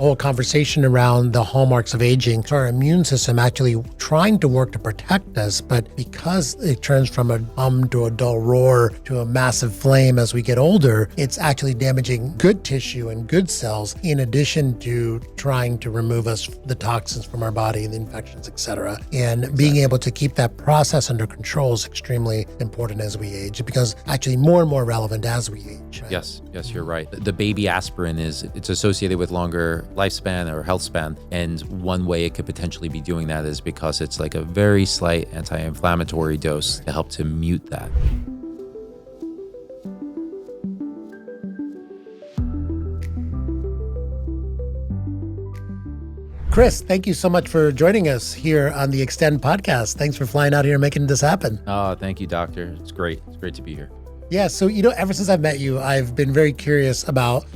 whole conversation around the hallmarks of aging. Our immune system actually trying to work to protect us, but because it turns from a hum to a dull roar to a massive flame as we get older, it's actually damaging good tissue and good cells, in addition to trying to remove us the toxins from our body, the infections, etc. And being able to keep that process under control is extremely important as we age. It becomes actually more and more relevant as we age. Right? Yes, you're right. The baby aspirin it's associated with longer lifespan or health span. And one way it could potentially be doing that is because it's like a very slight anti-inflammatory dose to help to mute that. Chris, thank you so much for joining us here on the Extend podcast. Thanks for flying out here and making this happen. Oh, thank you, doctor. It's great. It's great to be here. Yeah, so, ever since I've met you, I've been very curious about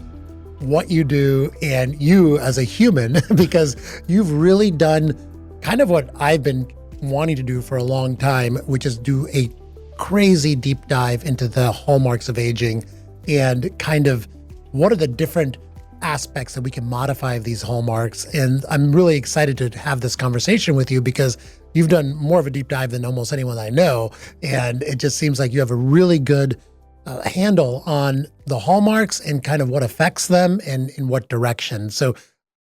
what you do and you as a human, because you've really done kind of what I've been wanting to do for a long time, which is do a crazy deep dive into the hallmarks of aging and kind of what are the different aspects that we can modify of these hallmarks. And I'm really excited to have this conversation with you because you've done more of a deep dive than almost anyone I know. And it just seems like you have a really good handle on the hallmarks and kind of what affects them and in what direction. So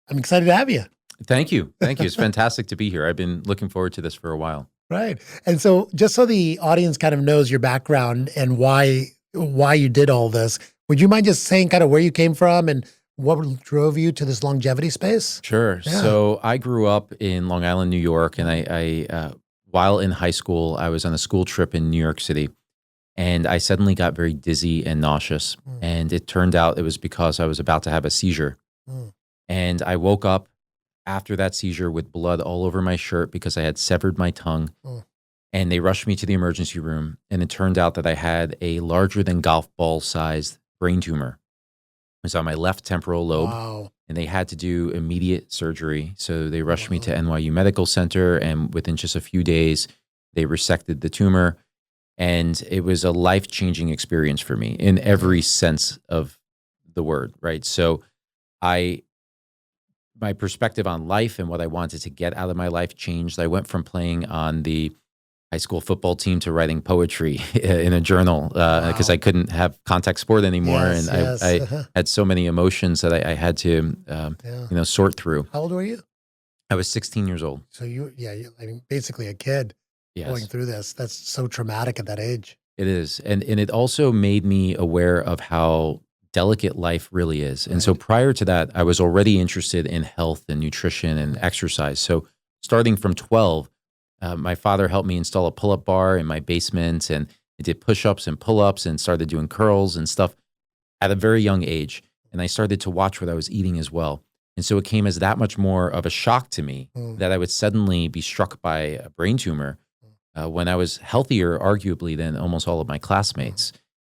I'm excited to have you. Thank you. It's fantastic to be here. I've been looking forward to this for a while. Right. And so just so the audience kind of knows your background and why you did all this, would you mind just saying kind of where you came from and what drove you to this longevity space? Sure. Yeah. So I grew up in Long Island, New York, and I while in high school, I was on a school trip in New York City, and I suddenly got very dizzy and nauseous. And it turned out it was because I was about to have a seizure. And I woke up after that seizure with blood all over my shirt because I had severed my tongue. And they rushed me to the emergency room, and it turned out that I had a larger than golf ball sized brain tumor. It was on my left temporal lobe. Wow. And they had to do immediate surgery. So they rushed me to NYU Medical Center, and within just a few days, they resected the tumor. And it was a life-changing experience for me in every sense of the word, right? So my perspective on life and what I wanted to get out of my life changed. I went from playing on the high school football team to writing poetry in a journal because I couldn't have contact sport anymore. I had so many emotions that I had to, sort through. How old were you? I was 16 years old. So basically a kid going through this. That's so traumatic at that age. It is. And it also made me aware of how delicate life really is. And so prior to that, I was already interested in health and nutrition and exercise. So starting from 12, my father helped me install a pull-up bar in my basement, and I did push-ups and pull-ups and started doing curls and stuff at a very young age. And I started to watch what I was eating as well. And so it came as that much more of a shock to me that I would suddenly be struck by a brain tumor when I was healthier, arguably, than almost all of my classmates.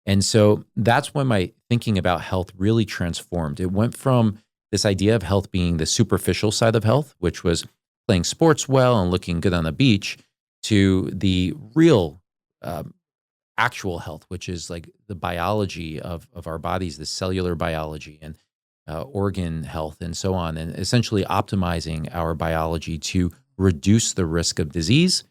And so that's when my thinking about health really transformed. It went from this idea of health being the superficial side of health, which was playing sports well and looking good on the beach, to the real actual health, which is like the biology of our bodies, the cellular biology and organ health and so on, and essentially optimizing our biology to reduce the risk of disease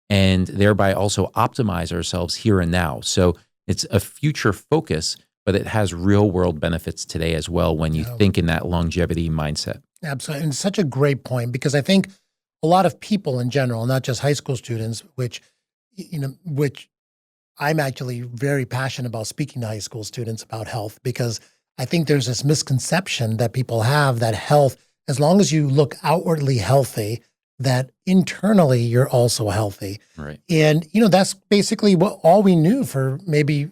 and thereby also optimize ourselves here and now. So it's a future focus, but it has real world benefits today as well when you think in that longevity mindset. Absolutely. And it's such a great point, because I think a lot of people in general, not just high school students, which I'm actually very passionate about speaking to high school students about health, because I think there's this misconception that people have that health, as long as you look outwardly healthy, that internally you're also healthy. Right. And, that's basically all we knew for maybe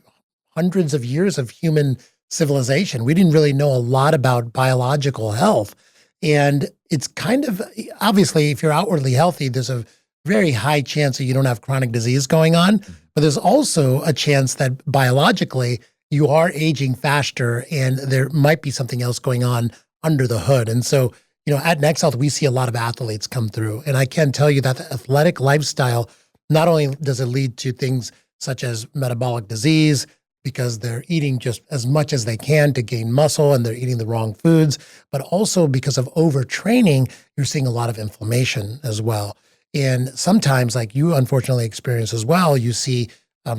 hundreds of years of human civilization. We didn't really know a lot about biological health. And it's kind of, obviously, if you're outwardly healthy, there's a very high chance that you don't have chronic disease going on. But there's also a chance that biologically you are aging faster and there might be something else going on under the hood. And so, at Next Health, we see a lot of athletes come through. And I can tell you that the athletic lifestyle, not only does it lead to things such as metabolic disease, because they're eating just as much as they can to gain muscle and they're eating the wrong foods, but also because of overtraining, you're seeing a lot of inflammation as well. And sometimes, like you unfortunately experience as well, you see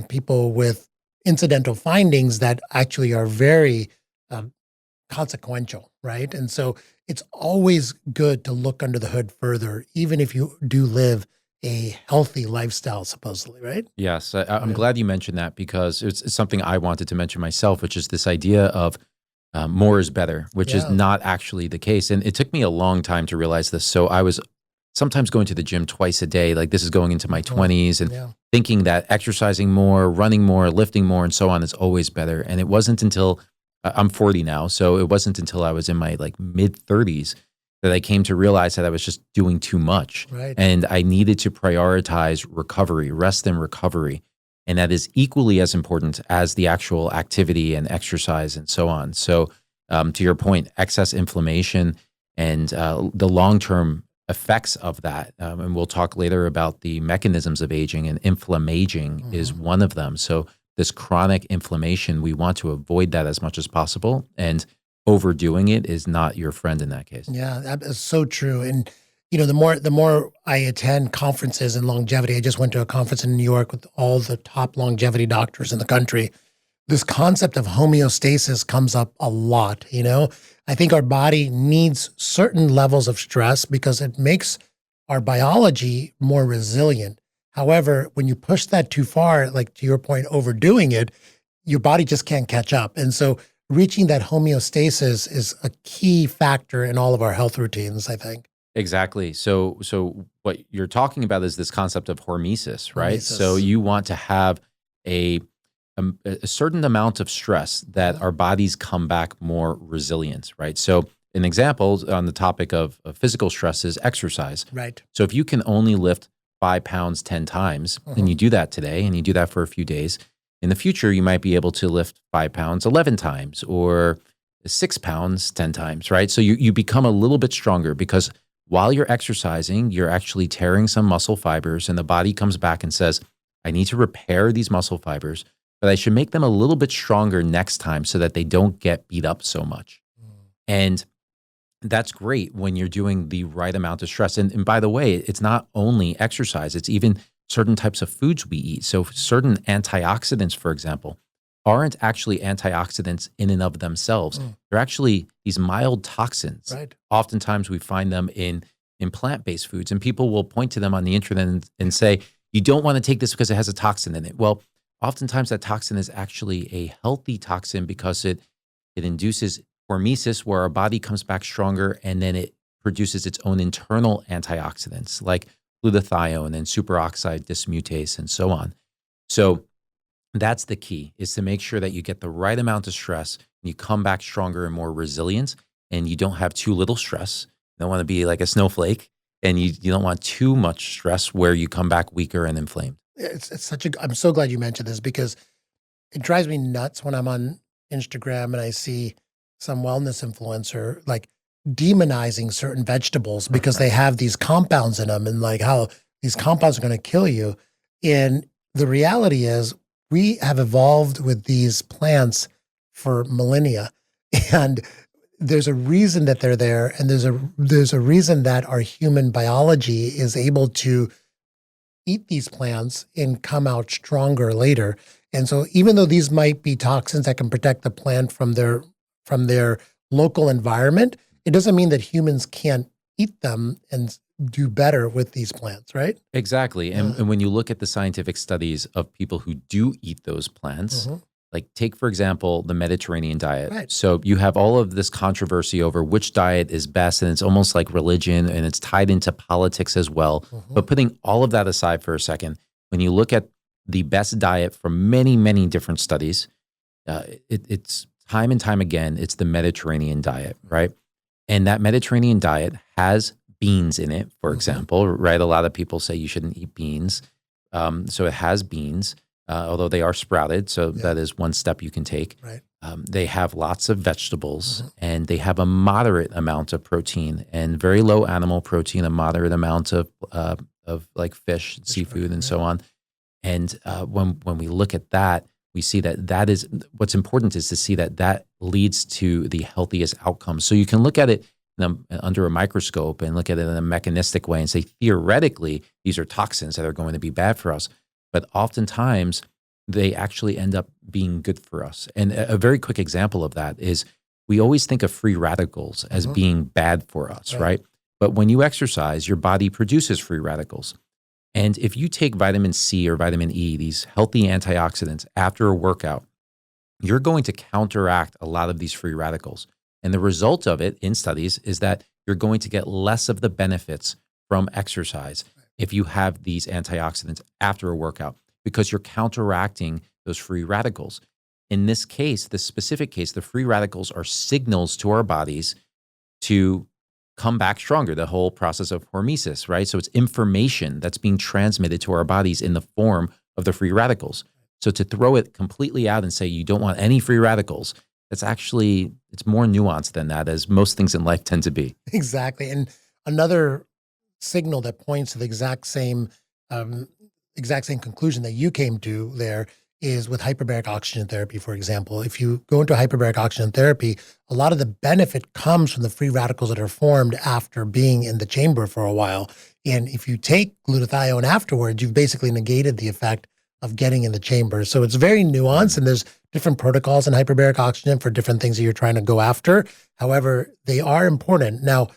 people with incidental findings that actually are very consequential, right? And so it's always good to look under the hood further, even if you do live a healthy lifestyle, supposedly, right? Yes, I'm glad you mentioned that because it's something I wanted to mention myself, which is this idea of more is better, which is not actually the case. And it took me a long time to realize this. So I was sometimes going to the gym twice a day, like this is going into my 20s, and thinking that exercising more, running more, lifting more, and so on is always better. And it wasn't until I'm 40 now, so it wasn't until I was in my like mid 30s that I came to realize that I was just doing too much. Right. And I needed to prioritize recovery, rest and recovery. And that is equally as important as the actual activity and exercise and so on. So to your point, excess inflammation and the long-term effects of that, and we'll talk later about the mechanisms of aging, and inflammaging is one of them. So this chronic inflammation, we want to avoid that as much as possible. And overdoing it is not your friend in that case. Yeah, that is so true. And you know, the more I attend conferences in longevity, I just went to a conference in New York with all the top longevity doctors in the country. This concept of homeostasis comes up a lot. You know, I think our body needs certain levels of stress because it makes our biology more resilient. However, when you push that too far, like to your point, overdoing it, your body just can't catch up. And so reaching that homeostasis is a key factor in all of our health routines, I think. Exactly. So what you're talking about is this concept of hormesis, right? Hormesis. So you want to have a certain amount of stress that our bodies come back more resilient, right? So an example on the topic of physical stress is exercise. Right. So if you can only lift 5 pounds 10 times, and you do that today, and you do that for a few days, in the future, you might be able to lift 5 pounds 11 times or 6 pounds 10 times, right? So you become a little bit stronger because while you're exercising, you're actually tearing some muscle fibers, and the body comes back and says, I need to repair these muscle fibers, but I should make them a little bit stronger next time so that they don't get beat up so much. And that's great when you're doing the right amount of stress. And by the way, it's not only exercise, it's even certain types of foods we eat. So certain antioxidants, for example, aren't actually antioxidants in and of themselves. They're actually these mild toxins. Right. Oftentimes we find them in plant-based foods, and people will point to them on the internet and say, you don't want to take this because it has a toxin in it. Well, oftentimes that toxin is actually a healthy toxin because it induces hormesis, where our body comes back stronger, and then it produces its own internal antioxidants like glutathione and superoxide dismutase and so on. So that's the key, is to make sure that you get the right amount of stress and you come back stronger and more resilient, and you don't have too little stress. You don't want to be like a snowflake, and you don't want too much stress where you come back weaker and inflamed. I'm so glad you mentioned this because it drives me nuts when I'm on Instagram and I see some wellness influencer like demonizing certain vegetables because they have these compounds in them, and like how these compounds are going to kill you. And the reality is we have evolved with these plants for millennia, and there's a reason that they're there. And there's a reason that our human biology is able to eat these plants and come out stronger later. And so even though these might be toxins that can protect the plant from their local environment, it doesn't mean that humans can't eat them and do better with these plants, right? Exactly. And when you look at the scientific studies of people who do eat those plants, like take, for example, the Mediterranean diet. Right. So you have all of this controversy over which diet is best, and it's almost like religion, and it's tied into politics as well. But putting all of that aside for a second, when you look at the best diet from many, many different studies, it's time and time again, it's the Mediterranean diet, right? And that Mediterranean diet has beans in it, for example, right? A lot of people say you shouldn't eat beans. So it has beans, although they are sprouted. So that is one step you can take. Right. They have lots of vegetables, and they have a moderate amount of protein and very low animal protein, a moderate amount of like fish, seafood, and so on. And when we look at that, we see that is what's important is to see that leads to the healthiest outcomes. So you can look at it under a microscope and look at it in a mechanistic way and say, theoretically, these are toxins that are going to be bad for us. But oftentimes, they actually end up being good for us. And a very quick example of that is we always think of free radicals as being bad for us, right? But when you exercise, your body produces free radicals. And if you take vitamin C or vitamin E, these healthy antioxidants, after a workout, you're going to counteract a lot of these free radicals. And the result of it in studies is that you're going to get less of the benefits from exercise if you have these antioxidants after a workout, because you're counteracting those free radicals. In this case, this specific case, the free radicals are signals to our bodies to come back stronger, the whole process of hormesis, right? So it's information that's being transmitted to our bodies in the form of the free radicals. So to throw it completely out and say you don't want any free radicals, it's more nuanced than that, as most things in life tend to be. Exactly. And another signal that points to the exact same conclusion that you came to there is with hyperbaric oxygen therapy, for example. If you go into hyperbaric oxygen therapy, a lot of the benefit comes from the free radicals that are formed after being in the chamber for a while. And if you take glutathione afterwards, you've basically negated the effect of getting in the chamber. So it's very nuanced, and there's different protocols in hyperbaric oxygen for different things that you're trying to go after. However, they are important. Now,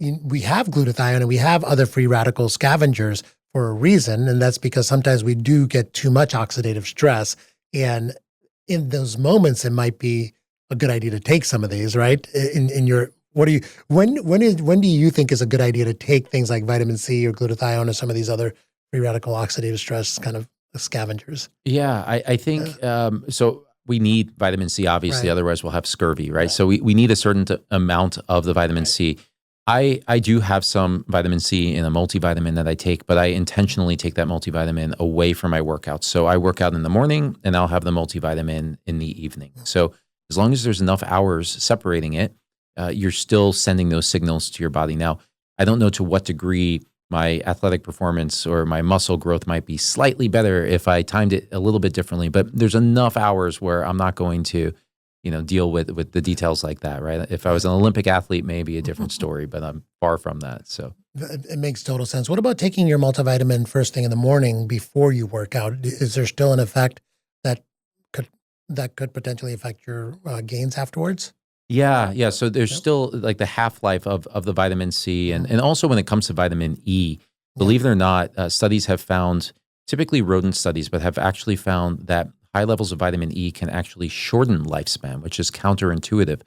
we have glutathione and we have other free radical scavengers for a reason, and that's because sometimes we do get too much oxidative stress. And in those moments, it might be a good idea to take some of these, right? When do you think is a good idea to take things like vitamin C or glutathione or some of these other free radical oxidative stress kind of scavengers? Yeah, I think so. We need vitamin C, obviously, otherwise we'll have scurvy, right? So we need a certain amount of the vitamin C. I do have some vitamin C in a multivitamin that I take, but I intentionally take that multivitamin away from my workouts. So I work out in the morning and I'll have the multivitamin in the evening. So as long as there's enough hours separating it, you're still sending those signals to your body. Now, I don't know to what degree my athletic performance or my muscle growth might be slightly better if I timed it a little bit differently, but there's enough hours where I'm not going to deal with the details like that, right? If I was an Olympic athlete, maybe a different story, but I'm far from that. So it makes total sense. What about taking your multivitamin first thing in the morning before you work out? Is there still an effect that could potentially affect your gains afterwards? Yeah. So there's still like the half-life of the vitamin C. And also when it comes to vitamin E, believe it or not, studies have found, typically rodent studies, but have actually found that high levels of vitamin E can actually shorten lifespan, which is counterintuitive.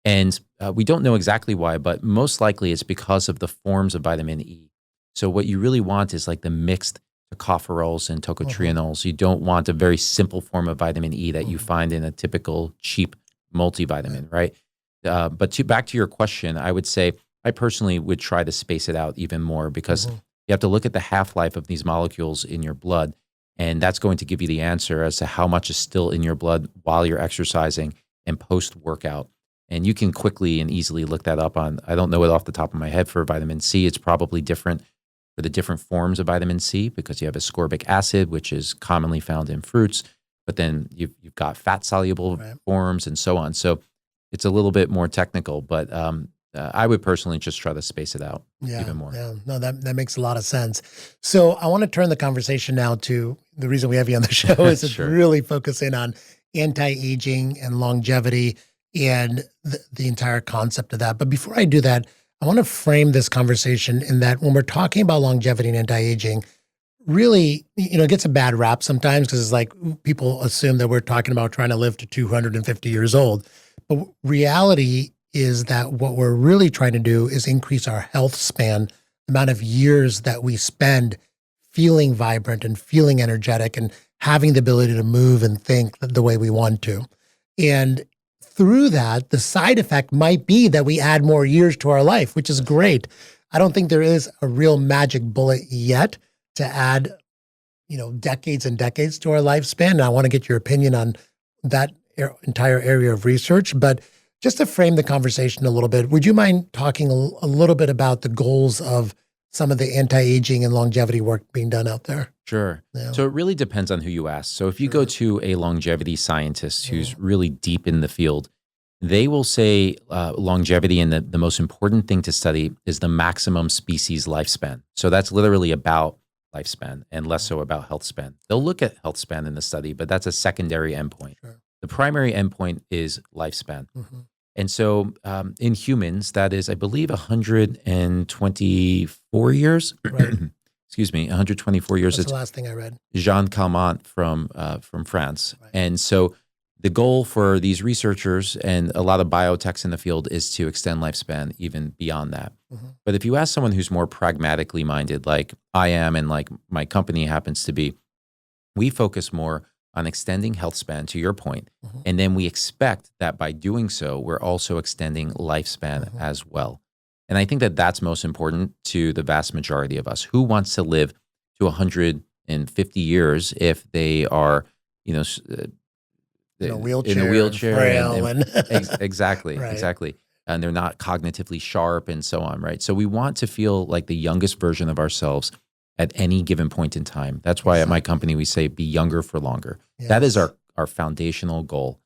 And we don't know exactly why, but most likely it's because of the forms of vitamin E. So what you really want is like the mixed tocopherols and tocotrienols. You don't want a very simple form of vitamin E that you find in a typical cheap multivitamin, right? But back to your question, I would say I personally would try to space it out even more, because you have to look at the half-life of these molecules in your blood. And that's going to give you the answer as to how much is still in your blood while you're exercising and post-workout. And you can quickly and easily look that up on, I don't know it off the top of my head for vitamin C. It's probably different for the different forms of vitamin C, because you have ascorbic acid, which is commonly found in fruits, but then you've got fat-soluble forms and so on. So it's a little bit more technical, but I would personally just try to space it out even more. Yeah, no, that makes a lot of sense. So I want to turn the conversation now to the reason we have you on the show is to really focus in on anti-aging and longevity and the entire concept of that. But before I do that, I want to frame this conversation in that when we're talking about longevity and anti-aging, really, it gets a bad rap sometimes because it's like people assume that we're talking about trying to live to 250 years old. But reality is that what we're really trying to do is increase our health span, the amount of years that we spend feeling vibrant and feeling energetic and having the ability to move and think the way we want to. And through that, the side effect might be that we add more years to our life, which is great. I don't think there is a real magic bullet yet to add, decades and decades to our lifespan. And I want to get your opinion on that entire area of research. But just to frame the conversation a little bit, would you mind talking a little bit about the goals of some of the anti-aging and longevity work being done out there. Sure. Yeah. So it really depends on who you ask. So if you go to a longevity scientist who's really deep in the field, they will say longevity and the most important thing to study is the maximum species lifespan. So that's literally about lifespan and less so about health span. They'll look at health span in the study, but that's a secondary endpoint. Sure. The primary endpoint is lifespan. Mm-hmm. And so in humans, that is, I believe, 124 years. Right. Excuse me, 124 years. That's It's the last thing I read. Jean Calment from France. Right. And so the goal for these researchers and a lot of biotechs in the field is to extend lifespan even beyond that. Mm-hmm. But if you ask someone who's more pragmatically minded, like I am and like my company happens to be, we focus more on extending health span, to your point. Mm-hmm. And then we expect that by doing so, we're also extending lifespan as well. And I think that that's most important to the vast majority of us. Who wants to live to 150 years if they are, in a wheelchair, frail exactly, Right. exactly. And they're not cognitively sharp and so on, right? So we want to feel like the youngest version of ourselves at any given point in time. That's why at my company we say be younger for longer. Yes. That is our foundational goal.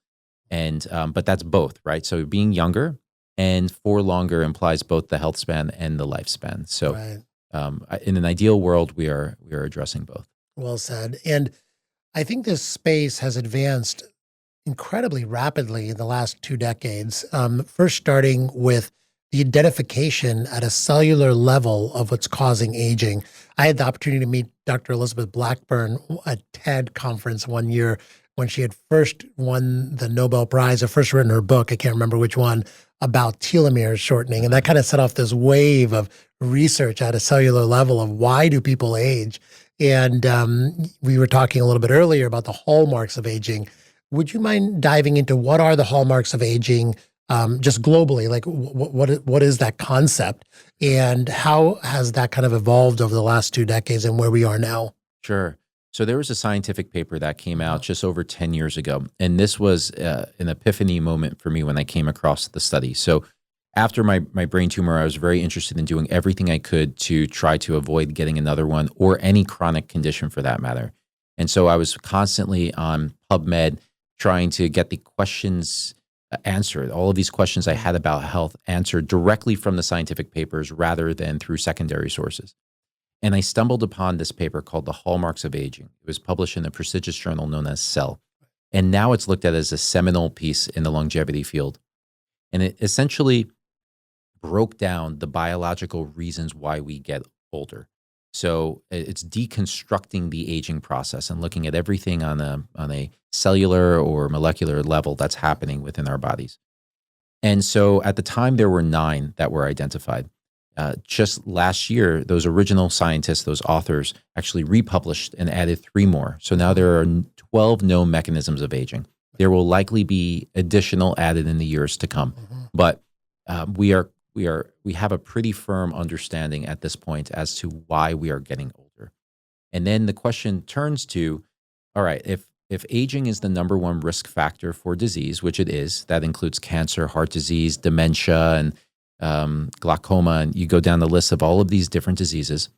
And but that's both, right? So being younger and for longer implies both the health span and the lifespan. So Right. In an ideal world, we are addressing both. Well said. And I think this space has advanced incredibly rapidly in the last 2 decades. First starting with the identification at a cellular level of what's causing aging. I had the opportunity to meet Dr. Elizabeth Blackburn at TED conference one year when she had first won the Nobel Prize or first written her book, I can't remember which one, about telomeres shortening. And that kind of set off this wave of research at a cellular level of why do people age? And we were talking a little bit earlier about the hallmarks of aging. Would you mind diving into what are the hallmarks of aging just globally? Like what is that concept and how has that kind of evolved over the last 2 decades and where we are now? Sure. So there was a scientific paper that came out just over 10 years ago. And this was an epiphany moment for me when I came across the study. So after my brain tumor, I was very interested in doing everything I could to try to avoid getting another one or any chronic condition for that matter. And so I was constantly on PubMed trying to get the questions answered, all of these questions I had about health answered directly from the scientific papers rather than through secondary sources. And I stumbled upon this paper called The Hallmarks of Aging. It was published in a prestigious journal known as Cell. And now it's looked at as a seminal piece in the longevity field. And it essentially broke down the biological reasons why we get older. So it's deconstructing the aging process and looking at everything on a cellular or molecular level that's happening within our bodies. And so at the time, there were 9 that were identified. Just last year, those original scientists, those authors, actually republished and added 3 more. So now there are 12 known mechanisms of aging. There will likely be additional added in the years to come. But we have a pretty firm understanding at this point as to why we are getting older. And then the question turns to, all right, if aging is the number one risk factor for disease, which it is, that includes cancer, heart disease, dementia, and glaucoma, and you go down the list of all of these different diseases.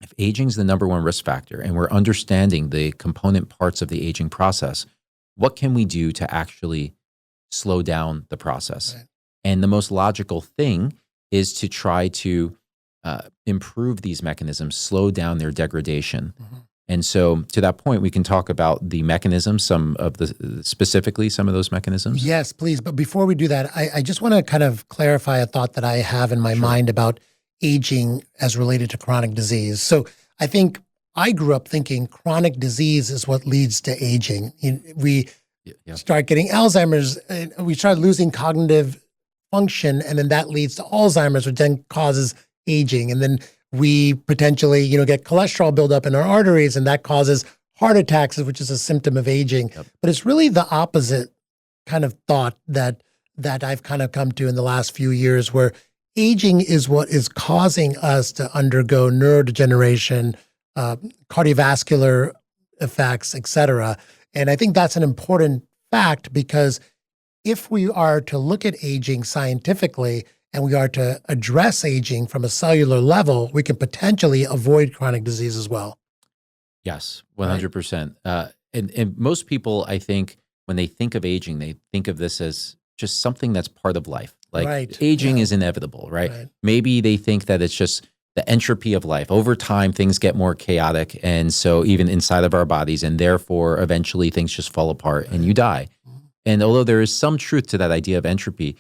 If aging is the number one risk factor and we're understanding the component parts of the aging process, what can we do to actually slow down the process? Right. And the most logical thing is to try to improve these mechanisms, slow down their degradation. And so to that point, we can talk about the mechanisms, specifically some of those mechanisms. Yes, please. But before we do that, I just want to kind of clarify a thought that I have in my mind about aging as related to chronic disease. So I think I grew up thinking chronic disease is what leads to aging. We start getting Alzheimer's, we start losing cognitive function, and then that leads to Alzheimer's, which then causes aging. And then we potentially, get cholesterol buildup in our arteries, and that causes heart attacks, which is a symptom of aging. Yep. But it's really the opposite kind of thought that I've kind of come to in the last few years, where aging is what is causing us to undergo neurodegeneration, cardiovascular effects, et cetera. And I think that's an important fact, because if we are to look at aging scientifically, and we are to address aging from a cellular level, we can potentially avoid chronic disease as well. Yes, 100%. And most people, I think, when they think of aging, they think of this as just something that's part of life. Like aging is inevitable, right? Maybe they think that it's just the entropy of life. Over time, things get more chaotic. And so even inside of our bodies, and therefore eventually things just fall apart and you die. And although there is some truth to that idea of entropy,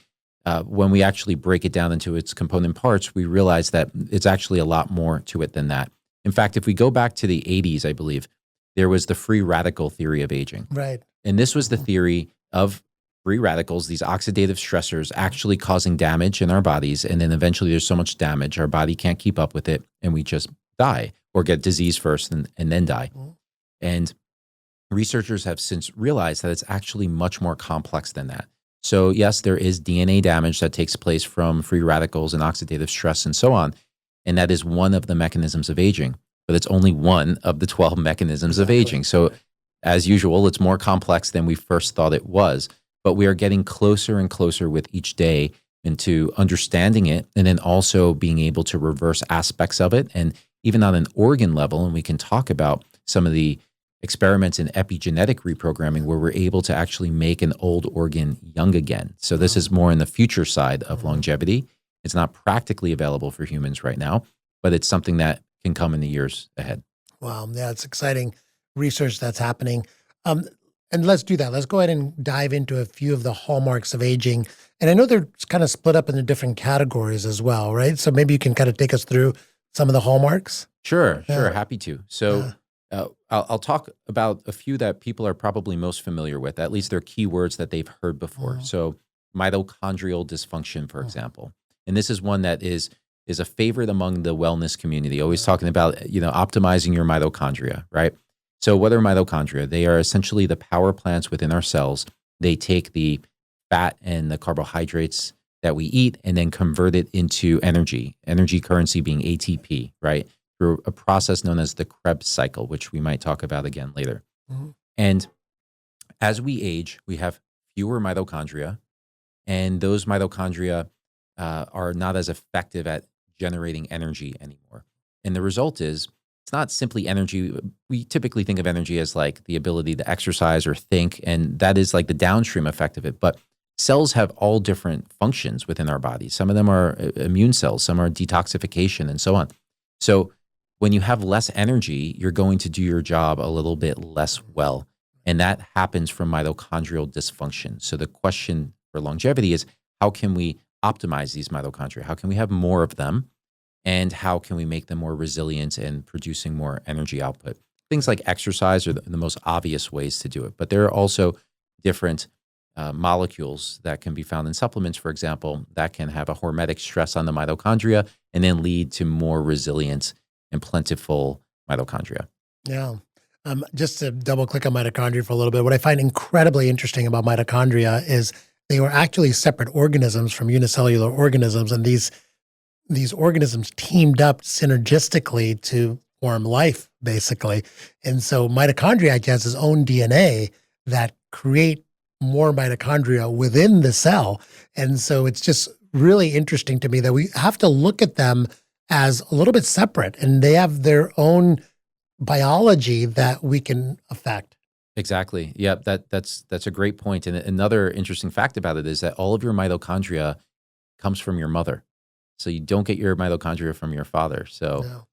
when we actually break it down into its component parts, we realize that it's actually a lot more to it than that. In fact, if we go back to the 80s, I believe, there was the free radical theory of aging. Right. And this was the theory of free radicals, these oxidative stressors actually causing damage in our bodies. And then eventually there's so much damage, our body can't keep up with it, and we just die or get disease first and then die. And researchers have since realized that it's actually much more complex than that. So yes, there is DNA damage that takes place from free radicals and oxidative stress and so on. And that is one of the mechanisms of aging, but it's only one of the 12 mechanisms of aging. So as usual, it's more complex than we first thought it was, but we are getting closer and closer with each day into understanding it, and then also being able to reverse aspects of it. And even on an organ level, and we can talk about some of the experiments in epigenetic reprogramming where we're able to actually make an old organ young again. So this is more in the future side of longevity. It's not practically available for humans right now, but it's something that can come in the years ahead. Wow. Yeah, it's exciting research that's happening. And let's do that. Let's go ahead and dive into a few of the hallmarks of aging. And I know they're kind of split up into different categories as well, right? So maybe you can kind of take us through some of the hallmarks. Sure. Happy to. So I'll talk about a few that people are probably most familiar with. At least they're keywords that they've heard before. So mitochondrial dysfunction, for example. And this is one that is a favorite among the wellness community, always talking about, optimizing your mitochondria, right? So what are mitochondria? They are essentially the power plants within our cells. They take the fat and the carbohydrates that we eat and then convert it into energy currency being ATP, right? Through a process known as the Krebs cycle, which we might talk about again later. And as we age, we have fewer mitochondria, and those mitochondria are not as effective at generating energy anymore. And the result is, it's not simply energy. We typically think of energy as like the ability to exercise or think, and that is like the downstream effect of it. But cells have all different functions within our bodies. Some of them are immune cells, some are detoxification, and so on. So when you have less energy, you're going to do your job a little bit less well. And that happens from mitochondrial dysfunction. So the question for longevity is, how can we optimize these mitochondria? How can we have more of them? And how can we make them more resilient and producing more energy output? Things like exercise are the most obvious ways to do it. But there are also different molecules that can be found in supplements, for example, that can have a hormetic stress on the mitochondria and then lead to more resilient and plentiful mitochondria. Yeah. Just to double click on mitochondria for a little bit, what I find incredibly interesting about mitochondria is they were actually separate organisms from unicellular organisms. And these organisms teamed up synergistically to form life, basically. And so mitochondria has its own DNA that create more mitochondria within the cell. And so it's just really interesting to me that we have to look at them as a little bit separate, and they have their own biology that we can affect. Exactly. Yeah, that's a great point. And another interesting fact about it is that all of your mitochondria comes from your mother. So you don't get your mitochondria from your father. So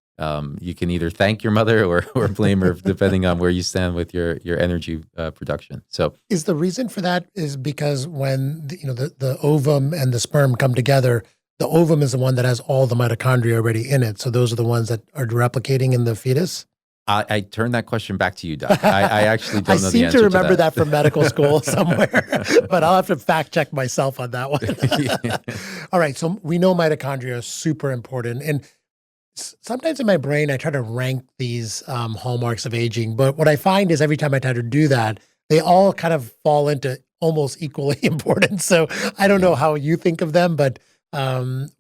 you can either thank your mother or blame her, depending on where you stand with your energy production. So is the reason for that is because when the ovum and the sperm come together, the ovum is the one that has all the mitochondria already in it. So those are the ones that are replicating in the fetus? I turned that question back to you, Doc. I actually don't know the answer to that. I seem to remember that from medical school somewhere, but I'll have to fact check myself on that one. All right, so we know mitochondria is super important. And sometimes in my brain, I try to rank these hallmarks of aging. But what I find is every time I try to do that, they all kind of fall into almost equally important. So I don't know how you think of them, but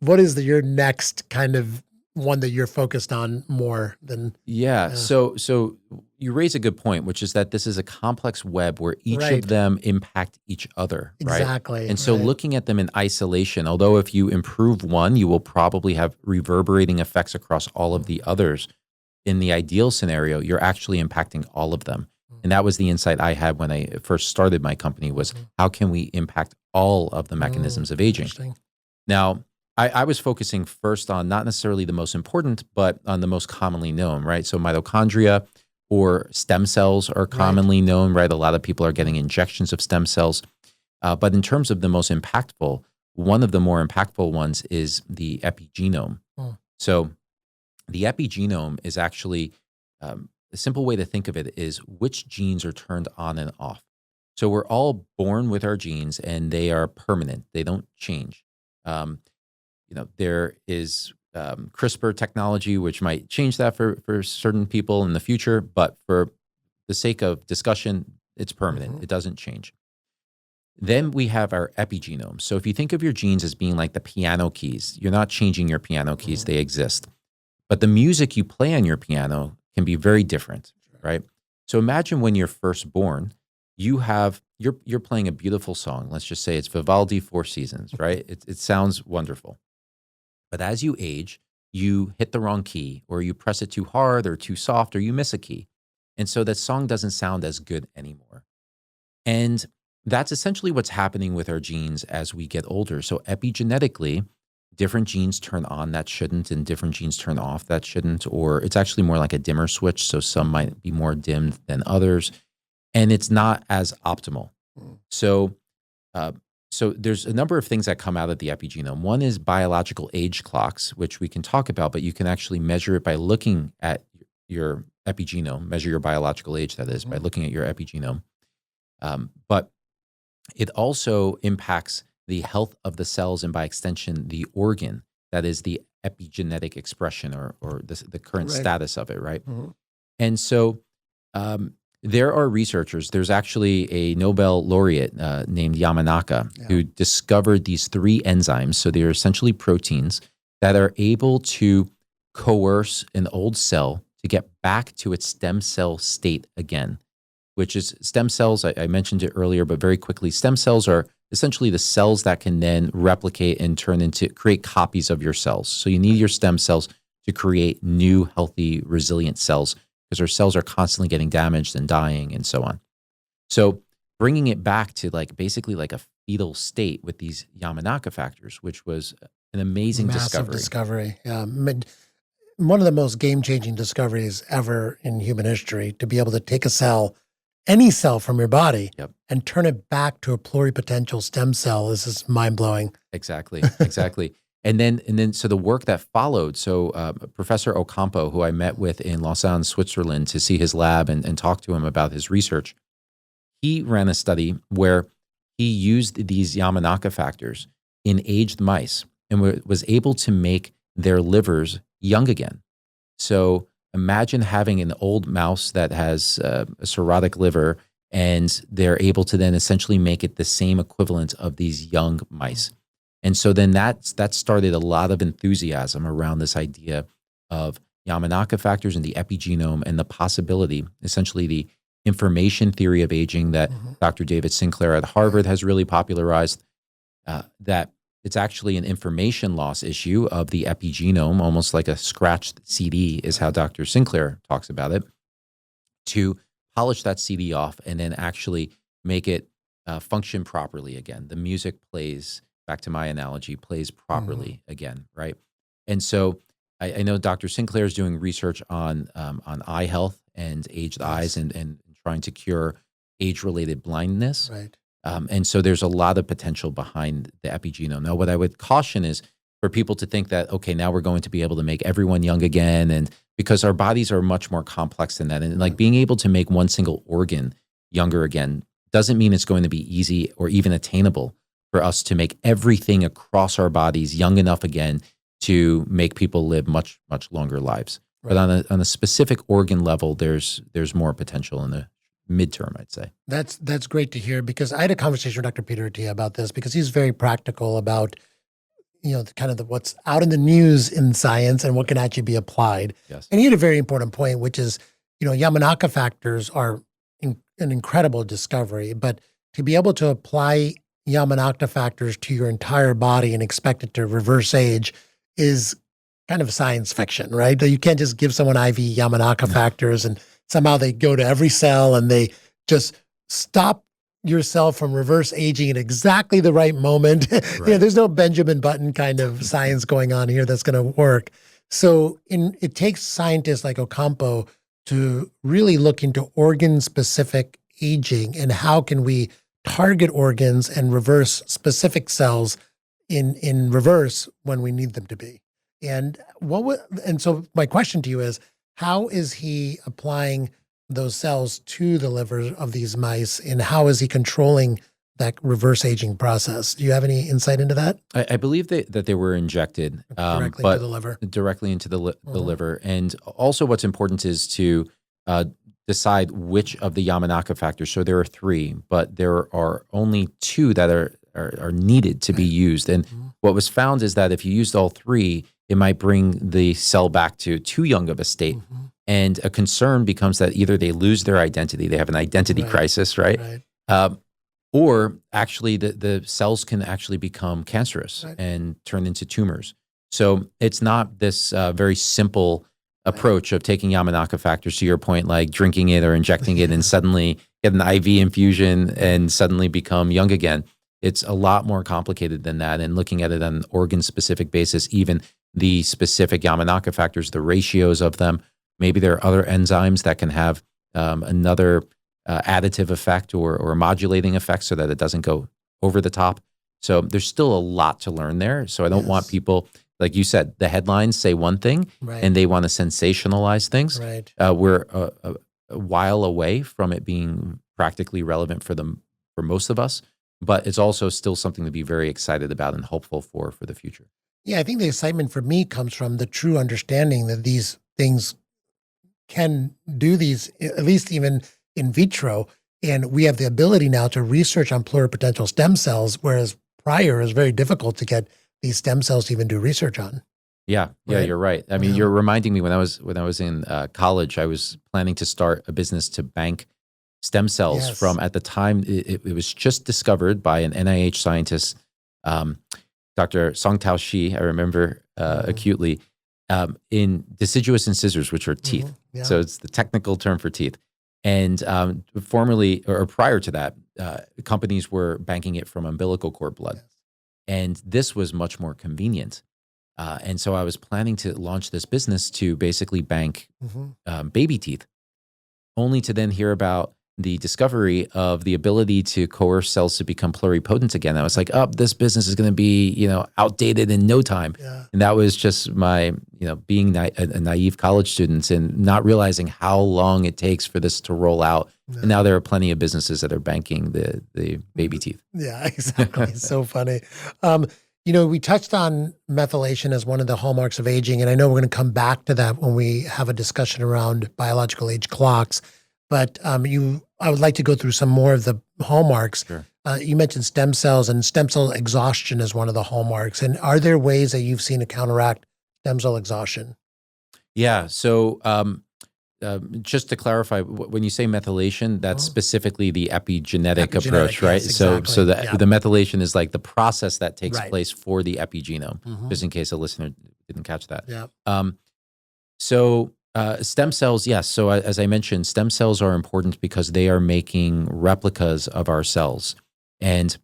what is your next kind of one that you're focused on more than? So you raise a good point, which is that this is a complex web where each Right. of them impact each other, right? Exactly. And so right. looking at them in isolation, although if you improve one, you will probably have reverberating effects across all of the others. In the ideal scenario, you're actually impacting all of them. And that was the insight I had when I first started my company was how can we impact all of the mechanisms of aging? Interesting. Now, I was focusing first on not necessarily the most important, but on the most commonly known, right? So mitochondria or stem cells are commonly known, right? A lot of people are getting injections of stem cells. But in terms of the most impactful, one of the more impactful ones is the epigenome. So the epigenome is actually, a simple way to think of it is which genes are turned on and off. So we're all born with our genes and they are permanent. They don't change. There is CRISPR technology, which might change that for certain people in the future. But for the sake of discussion, it's permanent. It doesn't change. Then we have our epigenome. So if you think of your genes as being like the piano keys, you're not changing your piano keys. They exist. But the music you play on your piano can be very different, right? So imagine when you're first born, you're playing a beautiful song. Let's just say it's Vivaldi Four Seasons, right? It sounds wonderful. But as you age, you hit the wrong key or you press it too hard or too soft or you miss a key. And so that song doesn't sound as good anymore. And that's essentially what's happening with our genes as we get older. So epigenetically, different genes turn on that shouldn't, and different genes turn off that shouldn't, or it's actually more like a dimmer switch. So some might be more dimmed than others, and it's not as optimal. So there's a number of things that come out of the epigenome. One is biological age clocks, which we can talk about, but you can actually measure it by looking at your epigenome, measure your biological age, that is, by looking at your epigenome. But it also impacts the health of the cells and by extension, the organ that is the epigenetic expression or the current status of it, right? And so there are researchers, there's actually a Nobel laureate named Yamanaka who discovered these 3 enzymes. So they're essentially proteins that are able to coerce an old cell to get back to its stem cell state again, which is stem cells. I mentioned it earlier, but very quickly, stem cells are essentially the cells that can then replicate and create copies of your cells. So you need your stem cells to create new, healthy, resilient cells because our cells are constantly getting damaged and dying and so on. So bringing it back to basically a fetal state with these Yamanaka factors, which was an amazing Massive discovery. Yeah. One of the most game-changing discoveries ever in human history, to be able to take a cell, any cell from your body, and turn it back to a pluripotential stem cell is just mind-blowing. Exactly. And then, so the work that followed, so Professor Ocampo, who I met with in Lausanne, Switzerland, to see his lab and talk to him about his research, he ran a study where he used these Yamanaka factors in aged mice and was able to make their livers young again. So imagine having an old mouse that has a cirrhotic liver, and they're able to then essentially make it the same equivalent of these young mice. And so then that started a lot of enthusiasm around this idea of Yamanaka factors and the epigenome and the possibility, essentially the information theory of aging that Dr. David Sinclair at Harvard has really popularized, that it's actually an information loss issue of the epigenome, almost like a scratched CD is how Dr. Sinclair talks about it, to polish that CD off and then actually make it function properly again. The music plays, back to my analogy, plays properly again, right? And so I know Dr. Sinclair is doing research on eye health and aged eyes and trying to cure age-related blindness. Right. And so there's a lot of potential behind the epigenome. Now, what I would caution is for people to think that, okay, now we're going to be able to make everyone young again, and because our bodies are much more complex than that. And being able to make one single organ younger again doesn't mean it's going to be easy or even attainable for us to make everything across our bodies young enough again to make people live much, much longer lives. Right. But on a specific organ level, there's more potential in the midterm, I'd say. That's great to hear, because I had a conversation with Dr. Peter Attia about this, because he's very practical about, what's out in the news in science and what can actually be applied. Yes. And he had a very important point, which is Yamanaka factors are an incredible discovery, but to be able to apply Yamanaka factors to your entire body and expect it to reverse age is kind of science fiction, right? You can't just give someone IV Yamanaka factors and somehow they go to every cell and they just stop yourself from reverse aging at exactly the right moment. Right. There's no Benjamin Button kind of science going on here that's going to work. So it takes scientists like Ocampo to really look into organ-specific aging and how can we target organs and reverse specific cells in reverse when we need them to be. And so my question to you is, how is he applying those cells to the livers of these mice, and how is he controlling that reverse aging process? Do you have any insight into that? I believe that they were injected Directly to the liver. Directly into the liver. And also what's important is to decide which of the Yamanaka factors. So there are 3, but there are only 2 that are needed to be used. And what was found is that if you used all 3, it might bring the cell back to too young of a state. And a concern becomes that either they lose their identity, they have an identity crisis, right? Or actually the cells can actually become cancerous and turn into tumors. So it's not this very simple approach of taking Yamanaka factors, to your point, like drinking it or injecting it and suddenly get an IV infusion and suddenly become young again. It's a lot more complicated than that. And looking at it on an organ-specific basis, even the specific Yamanaka factors, the ratios of them, maybe there are other enzymes that can have another additive effect or modulating effect so that it doesn't go over the top. So there's still a lot to learn there. So I don't want people, like you said, the headlines say one thing and they want to sensationalize things. We're a while away from it being practically relevant for most of us, but it's also still something to be very excited about and hopeful for the future. Yeah, I think the excitement for me comes from the true understanding that these things can do these, at least even in vitro. And we have the ability now to research on pluripotential stem cells, whereas prior it was very difficult to get these stem cells to even do research on. Yeah, you're right. I mean, you're reminding me when I was in college, I was planning to start a business to bank stem cells from, at the time, it was just discovered by an NIH scientist, Dr. Song-Tao Shi, I remember acutely, in deciduous incisors, which are teeth. So it's the technical term for teeth. And formerly, or prior to that, companies were banking it from umbilical cord blood. And this was much more convenient. And so I was planning to launch this business to basically bank baby teeth, only to then hear about the discovery of the ability to coerce cells to become pluripotent again. I was like, this business is going to be, outdated in no time. And that was just my, being a naive college student and not realizing how long it takes for this to roll out. And now there are plenty of businesses that are banking the baby teeth. Yeah, exactly. It's so funny. We touched on methylation as one of the hallmarks of aging, and I know we're going to come back to that when we have a discussion around biological age clocks. But I would like to go through some more of the hallmarks. Sure. You mentioned stem cells, and stem cell exhaustion is one of the hallmarks. And are there ways that you've seen to counteract stem cell exhaustion? Yeah. So just to clarify, when you say methylation, that's specifically the epigenetic approach, right? Yes, exactly. So the methylation is like the process that takes place for the epigenome, just in case a listener didn't catch that. Stem cells, yes. So as I mentioned, stem cells are important because they are making replicas of our cells. And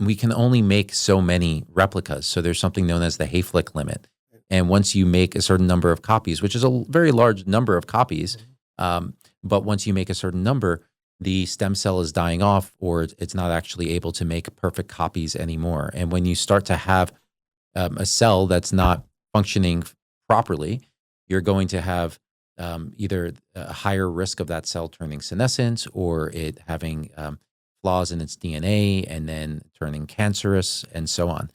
we can only make so many replicas. So there's something known as the Hayflick limit. And once you make a certain number of copies, which is a very large number of copies, but once you make a certain number, the stem cell is dying off or it's not actually able to make perfect copies anymore. And when you start to have a cell that's not functioning properly, you're going to have either a higher risk of that cell turning senescent or it having flaws in its DNA and then turning cancerous and so on.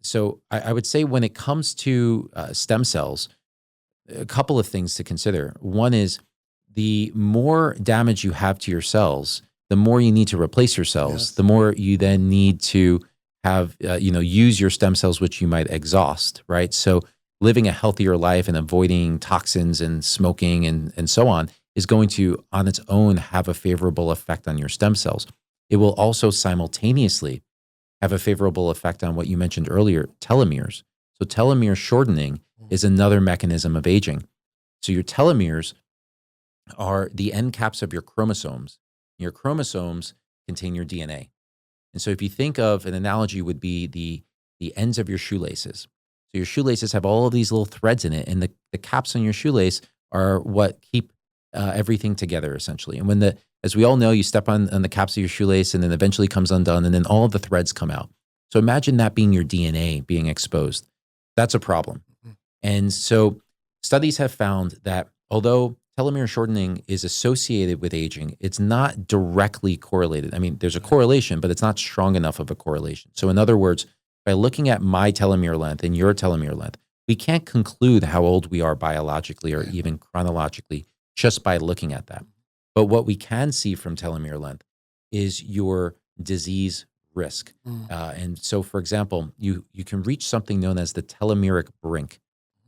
So I would say when it comes to stem cells, a couple of things to consider. One is the more damage you have to your cells, the more you need to replace your cells, the more you then need to have, use your stem cells, which you might exhaust, right? So living a healthier life and avoiding toxins and smoking and so on is going to, on its own, have a favorable effect on your stem cells. It will also simultaneously have a favorable effect on what you mentioned earlier, telomeres. So telomere shortening is another mechanism of aging. So your telomeres are the end caps of your chromosomes. Your chromosomes contain your DNA. And so if you think of an analogy would be the ends of your shoelaces. So your shoelaces have all of these little threads in it, and the caps on your shoelace are what keep everything together, essentially. And when as we all know, you step on the caps of your shoelace and then eventually comes undone, and then all of the threads come out. So imagine that being your DNA being exposed. That's a problem. And so studies have found that although telomere shortening is associated with aging, it's not directly correlated. I mean, there's a correlation, but it's not strong enough of a correlation. So in other words, by looking at my telomere length and your telomere length, we can't conclude how old we are biologically or even chronologically just by looking at that. But what we can see from telomere length is your disease risk. And so, for example, you can reach something known as the telomeric brink.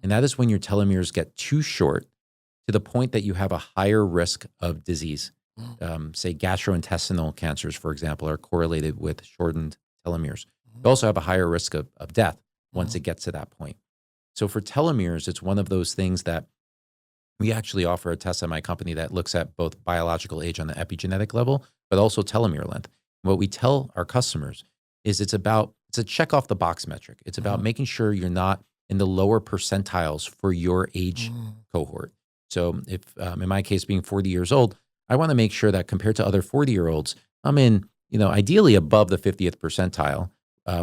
And that is when your telomeres get too short to the point that you have a higher risk of disease. Say gastrointestinal cancers, for example, are correlated with shortened telomeres. You also have a higher risk of death once it gets to that point. So for telomeres, it's one of those things that we actually offer a test at my company that looks at both biological age on the epigenetic level, but also telomere length. What we tell our customers is it's a check off the box metric. It's about making sure you're not in the lower percentiles for your age cohort. So if in my case, being 40 years old, I want to make sure that compared to other 40-year-olds, I'm in, ideally above the 50th percentile,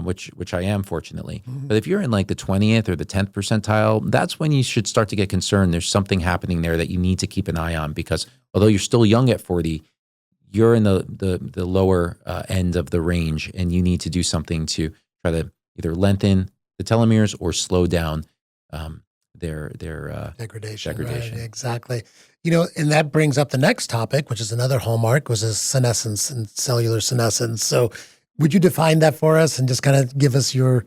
which I am, fortunately. But if you're in like the 20th or the 10th percentile, that's when you should start to get concerned. There's something happening there that you need to keep an eye on, because although you're still young at 40, you're in the lower end of the range, and you need to do something to try to either lengthen the telomeres or slow down their degradation. Right, exactly. And that brings up the next topic, which is another hallmark, which is senescence and cellular senescence. So would you define that for us and just kind of give us your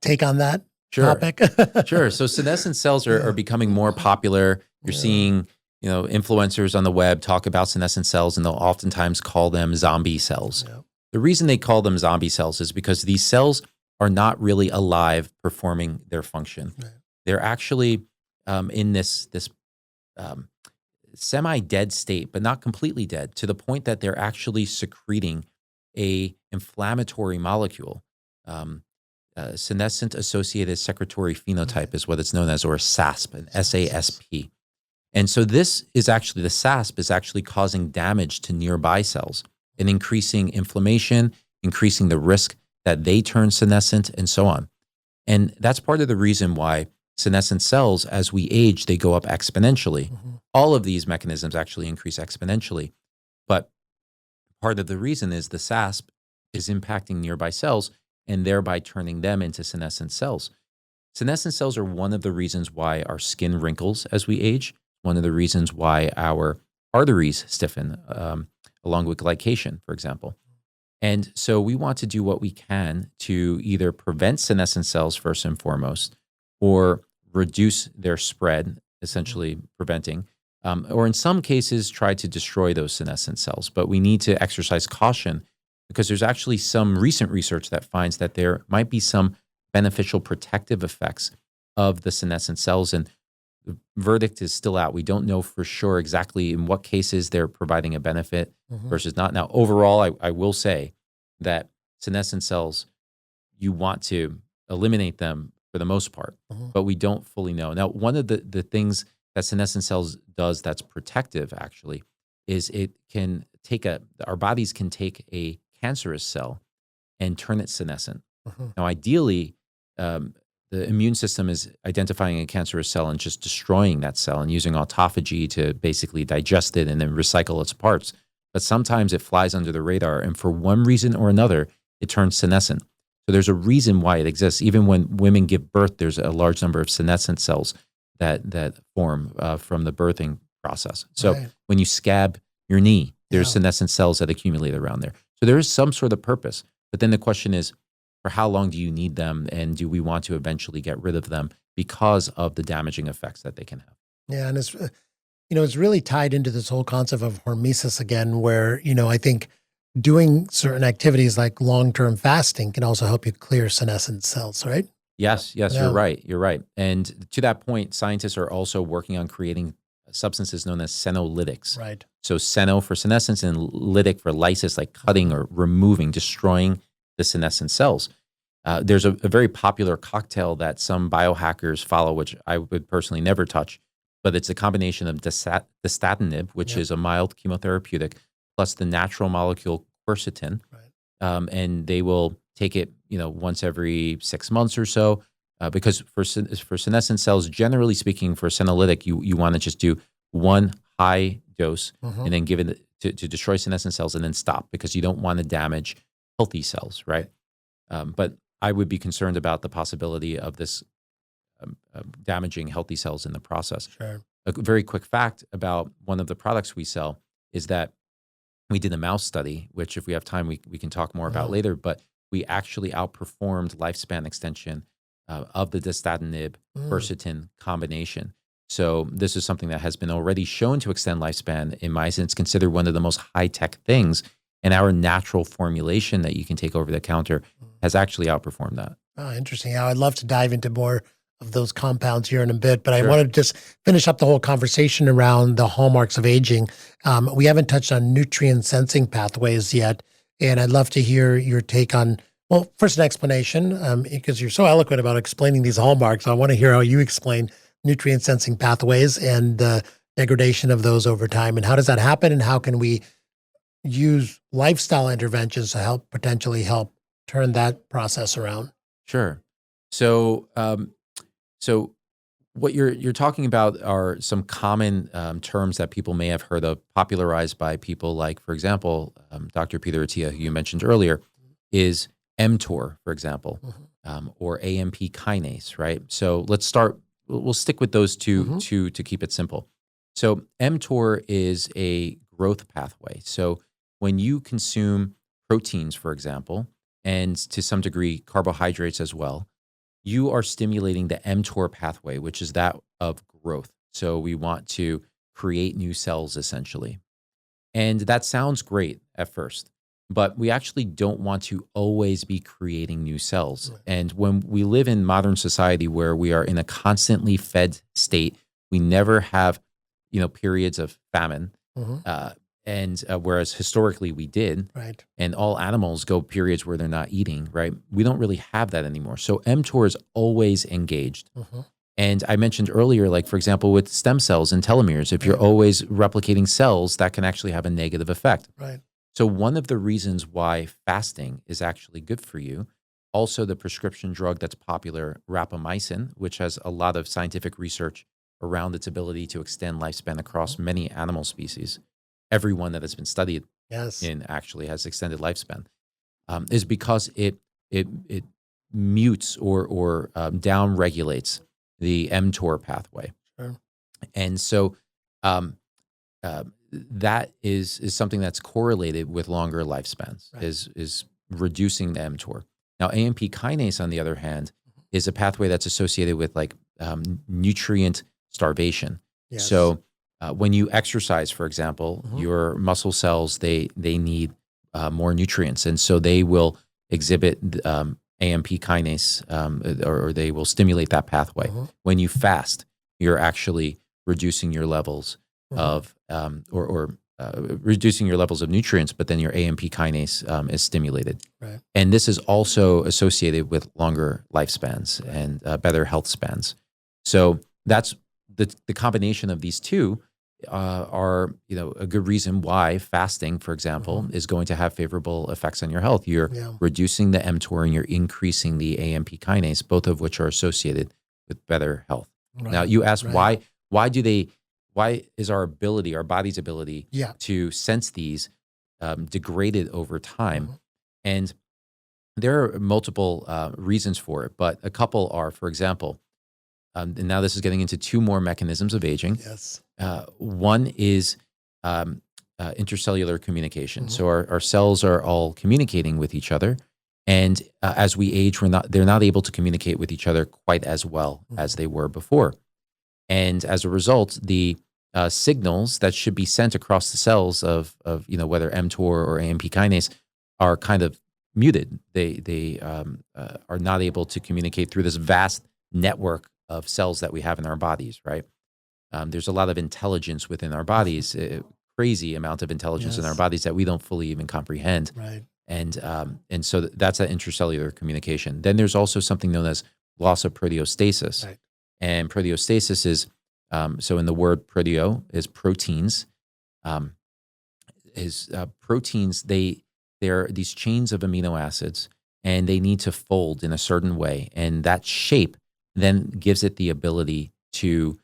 take on that topic? Sure. So senescent cells are becoming more popular. You're seeing, influencers on the web talk about senescent cells, and they'll oftentimes call them zombie cells. Yeah. The reason they call them zombie cells is because these cells are not really alive, performing their function. Right. They're actually in this semi-dead state, but not completely dead, to the point that they're actually secreting a inflammatory molecule. Senescent associated secretory phenotype is what it's known as, or SASP, an SASP. And so this is actually, the SASP is actually causing damage to nearby cells and increasing inflammation, increasing the risk that they turn senescent, and so on. And that's part of the reason why senescent cells, as we age, they go up exponentially. All of these mechanisms actually increase exponentially. But part of the reason is the SASP is impacting nearby cells and thereby turning them into senescent cells. Senescent cells are one of the reasons why our skin wrinkles as we age, one of the reasons why our arteries stiffen, along with glycation, for example. And so we want to do what we can to either prevent senescent cells first and foremost, or reduce their spread, essentially preventing, or in some cases try to destroy those senescent cells. But we need to exercise caution, because there's actually some recent research that finds that there might be some beneficial protective effects of the senescent cells. And the verdict is still out. We don't know for sure exactly in what cases they're providing a benefit versus not. Now, overall, I will say that senescent cells, you want to eliminate them for the most part, but we don't fully know. Now, one of the things that senescent cells does that's protective, actually, is it can take our bodies can take a cancerous cell and turn it senescent. Now, ideally, the immune system is identifying a cancerous cell and just destroying that cell and using autophagy to basically digest it and then recycle its parts. But sometimes it flies under the radar, and for one reason or another, it turns senescent. So there's a reason why it exists. Even when women give birth, there's a large number of senescent cells that form from the birthing process. So when you scab your knee, there's senescent cells that accumulate around there. So there is some sort of purpose. But then the question is, For how long do you need them? And do we want to eventually get rid of them because of the damaging effects that they can have? Yeah. And it's, it's really tied into this whole concept of hormesis again, where, I think doing certain activities like long-term fasting can also help you clear senescent cells, right? Yes, Yeah. you're right. You're right. And to that point, scientists are also working on creating substances known as senolytics. Right. So seno for senescence and lytic for lysis, like cutting or removing, destroying the senescent cells. There's a very popular cocktail that some biohackers follow, which I would personally never touch, but it's a combination of dasatinib, which is a mild chemotherapeutic, plus the natural molecule quercetin. Right. And they will take it, once every 6 months or so, because for senescent cells, generally speaking, for senolytic, you want to just do one high dose and then give it to destroy senescent cells and then stop, because you don't want to damage healthy cells, right? But I would be concerned about the possibility of this damaging healthy cells in the process. Sure. A very quick fact about one of the products we sell is that we did a mouse study, which if we have time, we can talk more about later, but we actually outperformed lifespan extension of the dasatinib quercetin combination. So this is something that has been already shown to extend lifespan in mice, and it's considered one of the most high-tech things. And our natural formulation that you can take over the counter has actually outperformed that. Oh, interesting. I'd love to dive into more of those compounds here in a bit, but I want to just finish up the whole conversation around the hallmarks of aging. We haven't touched on nutrient sensing pathways yet, and I'd love to hear your take on, well, first an explanation, because you're so eloquent about explaining these hallmarks. I want to hear how you explain nutrient sensing pathways and the degradation of those over time, and how does that happen, and how can we use lifestyle interventions to potentially help turn that process around? Sure. So, so what you're talking about are some common terms that people may have heard of, popularized by people like, for example, Dr. Peter Attia, who you mentioned earlier, is mTOR, for example, or AMP kinase, right? So let's start. We'll stick with those two to keep it simple. So mTOR is a growth pathway. So when you consume proteins, for example, and to some degree carbohydrates as well, you are stimulating the mTOR pathway, which is that of growth. So we want to create new cells, essentially. And that sounds great at first, but we actually don't want to always be creating new cells. Right. And when we live in modern society where we are in a constantly fed state, we never have, periods of famine. And whereas historically we did, right, and all animals go periods where they're not eating, right? We don't really have that anymore. So mTOR is always engaged. And I mentioned earlier, like, for example, with stem cells and telomeres, if you're always replicating cells, that can actually have a negative effect. Right. So one of the reasons why fasting is actually good for you, also the prescription drug that's popular, rapamycin, which has a lot of scientific research around its ability to extend lifespan across many animal species. Everyone that has been studied in actually has extended lifespan, is because it mutes or down regulates the mTOR pathway. Sure. And so that is something that's correlated with longer lifespans, right, is reducing the mTOR. Now, AMP kinase, on the other hand, is a pathway that's associated with like nutrient starvation. Yes. So when you exercise, for example, your muscle cells, they need more nutrients. And so they will exhibit AMP kinase or they will stimulate that pathway. When you fast, you're actually reducing your levels of reducing your levels of nutrients, but then your AMP kinase is stimulated. Right. And this is also associated with longer lifespans and better health spans. So that's the combination of these two are a good reason why fasting, for example, is going to have favorable effects on your health. You're reducing the mTOR and you're increasing the AMP kinase, both of which are associated with better health. Right. Now, you asked why is our body's ability to sense these degraded over time? And there are multiple reasons for it, but a couple are, for example, and now this is getting into two more mechanisms of aging. Yes. One is intercellular communication. So our cells are all communicating with each other. And as we age, they're not able to communicate with each other quite as well as they were before. And as a result, the signals that should be sent across the cells of whether mTOR or AMP kinase are kind of muted. They are not able to communicate through this vast network of cells that we have in our bodies, right? There's a lot of intelligence within our bodies, crazy amount of intelligence in our bodies that we don't fully even comprehend. Right. And so that's that intracellular communication. Then there's also something known as loss of proteostasis. Right. And proteostasis is, so in the word proteo is proteins. Proteins, they're these chains of amino acids, and they need to fold in a certain way. And that shape then gives it the ability to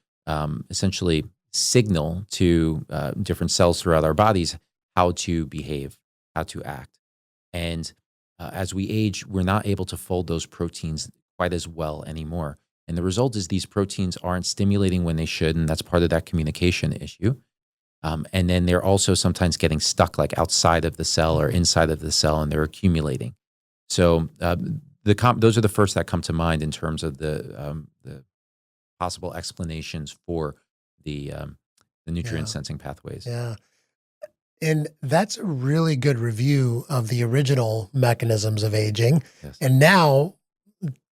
essentially signal to different cells throughout our bodies how to behave, how to act. And as we age, we're not able to fold those proteins quite as well anymore. And the result is these proteins aren't stimulating when they should, and that's part of that communication issue. And then they're also sometimes getting stuck like outside of the cell or inside of the cell, and they're accumulating. So those are the first that come to mind in terms of the possible explanations for the nutrient sensing pathways. Yeah. And that's a really good review of the original mechanisms of aging. Yes. And now,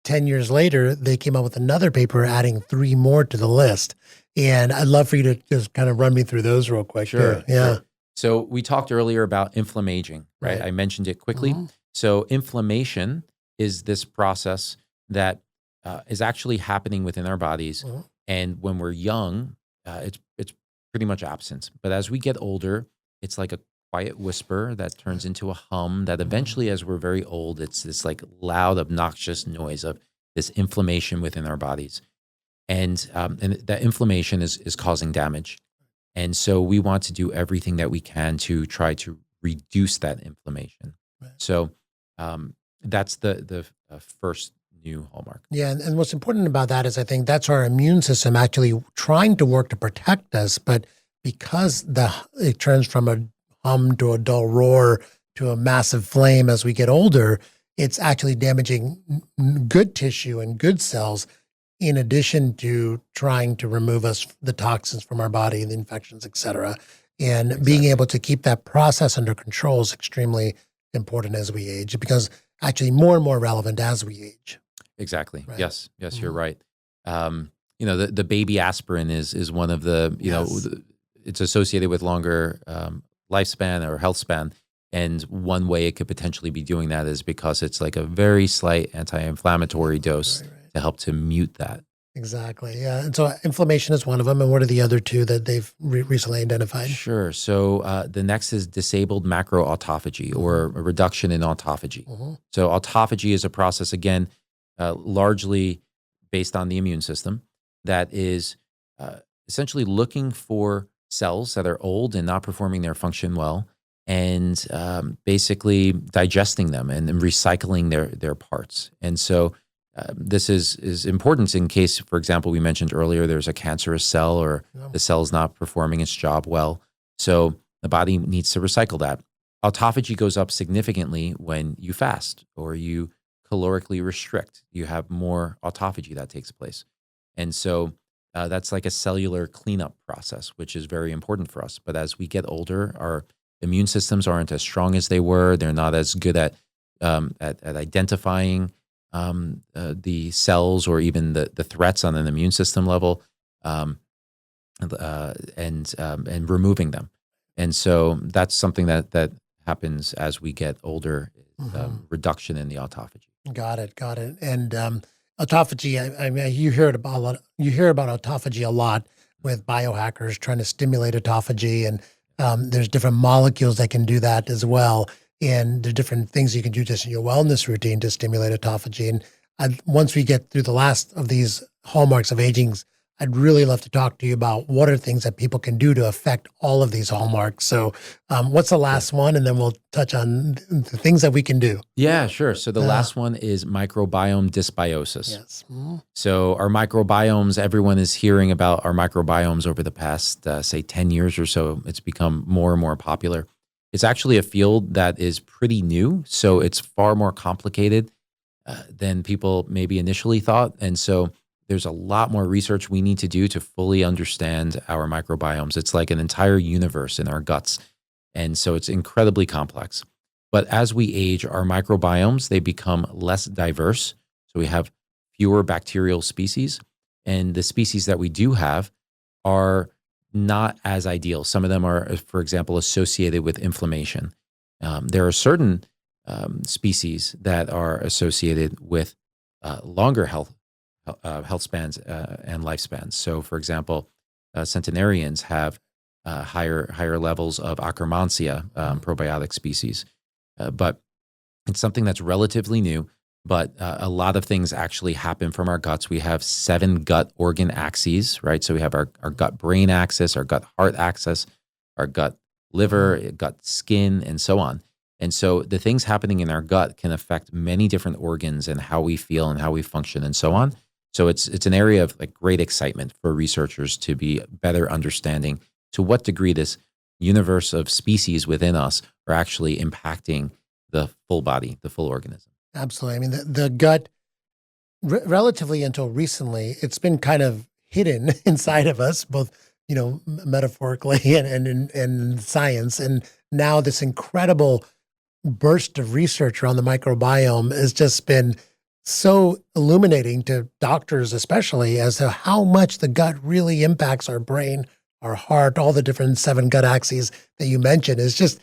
10 years later, they came out with another paper adding 3 more to the list. And I'd love for you to just kind of run me through those real quick. Sure. Yeah. Sure. So we talked earlier about inflammaging, right? I mentioned it quickly. Mm-hmm. So inflammation is this process that is actually happening within our bodies. Mm-hmm. And when we're young, it's pretty much absent. But as we get older, it's like a quiet whisper that turns into a hum that eventually, as we're very old, it's this like loud, obnoxious noise of this inflammation within our bodies. And that inflammation is causing damage. And so we want to do everything that we can to try to reduce that inflammation. Right. So that's the first new hallmark. Yeah, and what's important about that is I think that's our immune system actually trying to work to protect us, but because it turns from a hum to a dull roar to a massive flame as we get older, it's actually damaging good tissue and good cells in addition to trying to remove the toxins from our body, the infections, et cetera. And being able to keep that process under control is extremely important as we age. It becomes actually more and more relevant as we age. Exactly. Right. Yes, Mm-hmm. You're right. The baby aspirin is one of the, it's associated with longer lifespan or health span. And one way it could potentially be doing that is because it's like a very slight anti-inflammatory dose to help to mute that. Exactly. Yeah. And so inflammation is one of them. And what are the other 2 that they've recently identified? Sure. So the next is disabled macroautophagy or a reduction in autophagy. Mm-hmm. So autophagy is a process, again, largely based on the immune system that is essentially looking for cells that are old and not performing their function well and basically digesting them and recycling their parts. And so this is important in case, for example, we mentioned earlier, there's a cancerous cell or the cell is not performing its job well. So the body needs to recycle that. Autophagy goes up significantly when you fast or you calorically restrict. You have more autophagy that takes place. And so that's like a cellular cleanup process, which is very important for us. But as we get older, our immune systems aren't as strong as they were. They're not as good at identifying the cells or even the threats on an immune system level, and removing them. And so that's something that happens as we get older, reduction in the autophagy. Got it. And autophagy, I mean, you hear about autophagy a lot with biohackers trying to stimulate autophagy, and there's different molecules that can do that as well. And there are different things you can do just in your wellness routine to stimulate autophagy. And once we get through the last of these hallmarks of aging, I'd really love to talk to you about what are things that people can do to affect all of these hallmarks. So what's the last one? And then we'll touch on the things that we can do. Yeah, sure. So the last one is microbiome dysbiosis. Yes. Mm-hmm. So our microbiomes, everyone is hearing about our microbiomes over the past, say, 10 years or so. It's become more and more popular. It's actually a field that is pretty new, so it's far more complicated than people maybe initially thought. And so there's a lot more research we need to do to fully understand our microbiomes. It's like an entire universe in our guts. And so it's incredibly complex. But as we age, our microbiomes, they become less diverse. So we have fewer bacterial species. And the species that we do have are not as ideal. Some of them are, for example, associated with inflammation. There are certain species that are associated with longer health spans and lifespans. So, for example, centenarians have higher levels of Akkermansia probiotic species, but it's something that's relatively new. But a lot of things actually happen from our guts. We have 7 gut organ axes, right? So we have our gut brain axis, our gut heart axis, our gut liver, gut skin, and so on. And so the things happening in our gut can affect many different organs and how we feel and how we function and so on. So it's an area of like great excitement for researchers to be better understanding to what degree this universe of species within us are actually impacting the full body, the full organism. Absolutely. I mean, the gut, relatively until recently, it's been kind of hidden inside of us, both, metaphorically and in science. And now this incredible burst of research around the microbiome has just been so illuminating to doctors, especially as to how much the gut really impacts our brain, our heart, all the different 7 gut axes that you mentioned. It's just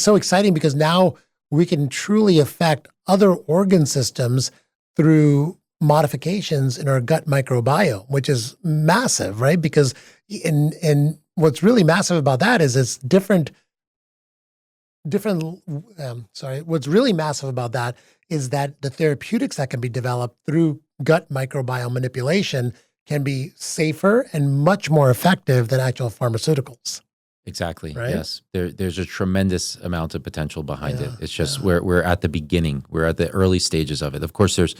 so exciting because now we can truly affect other organ systems through modifications in our gut microbiome, which is massive, right? Because and what's really massive about that is it's different. What's really massive about that is that the therapeutics that can be developed through gut microbiome manipulation can be safer and much more effective than actual pharmaceuticals. Exactly. Right? Yes. There's a tremendous amount of potential behind it. It's just we're at the beginning. We're at the early stages of it. Of course, there's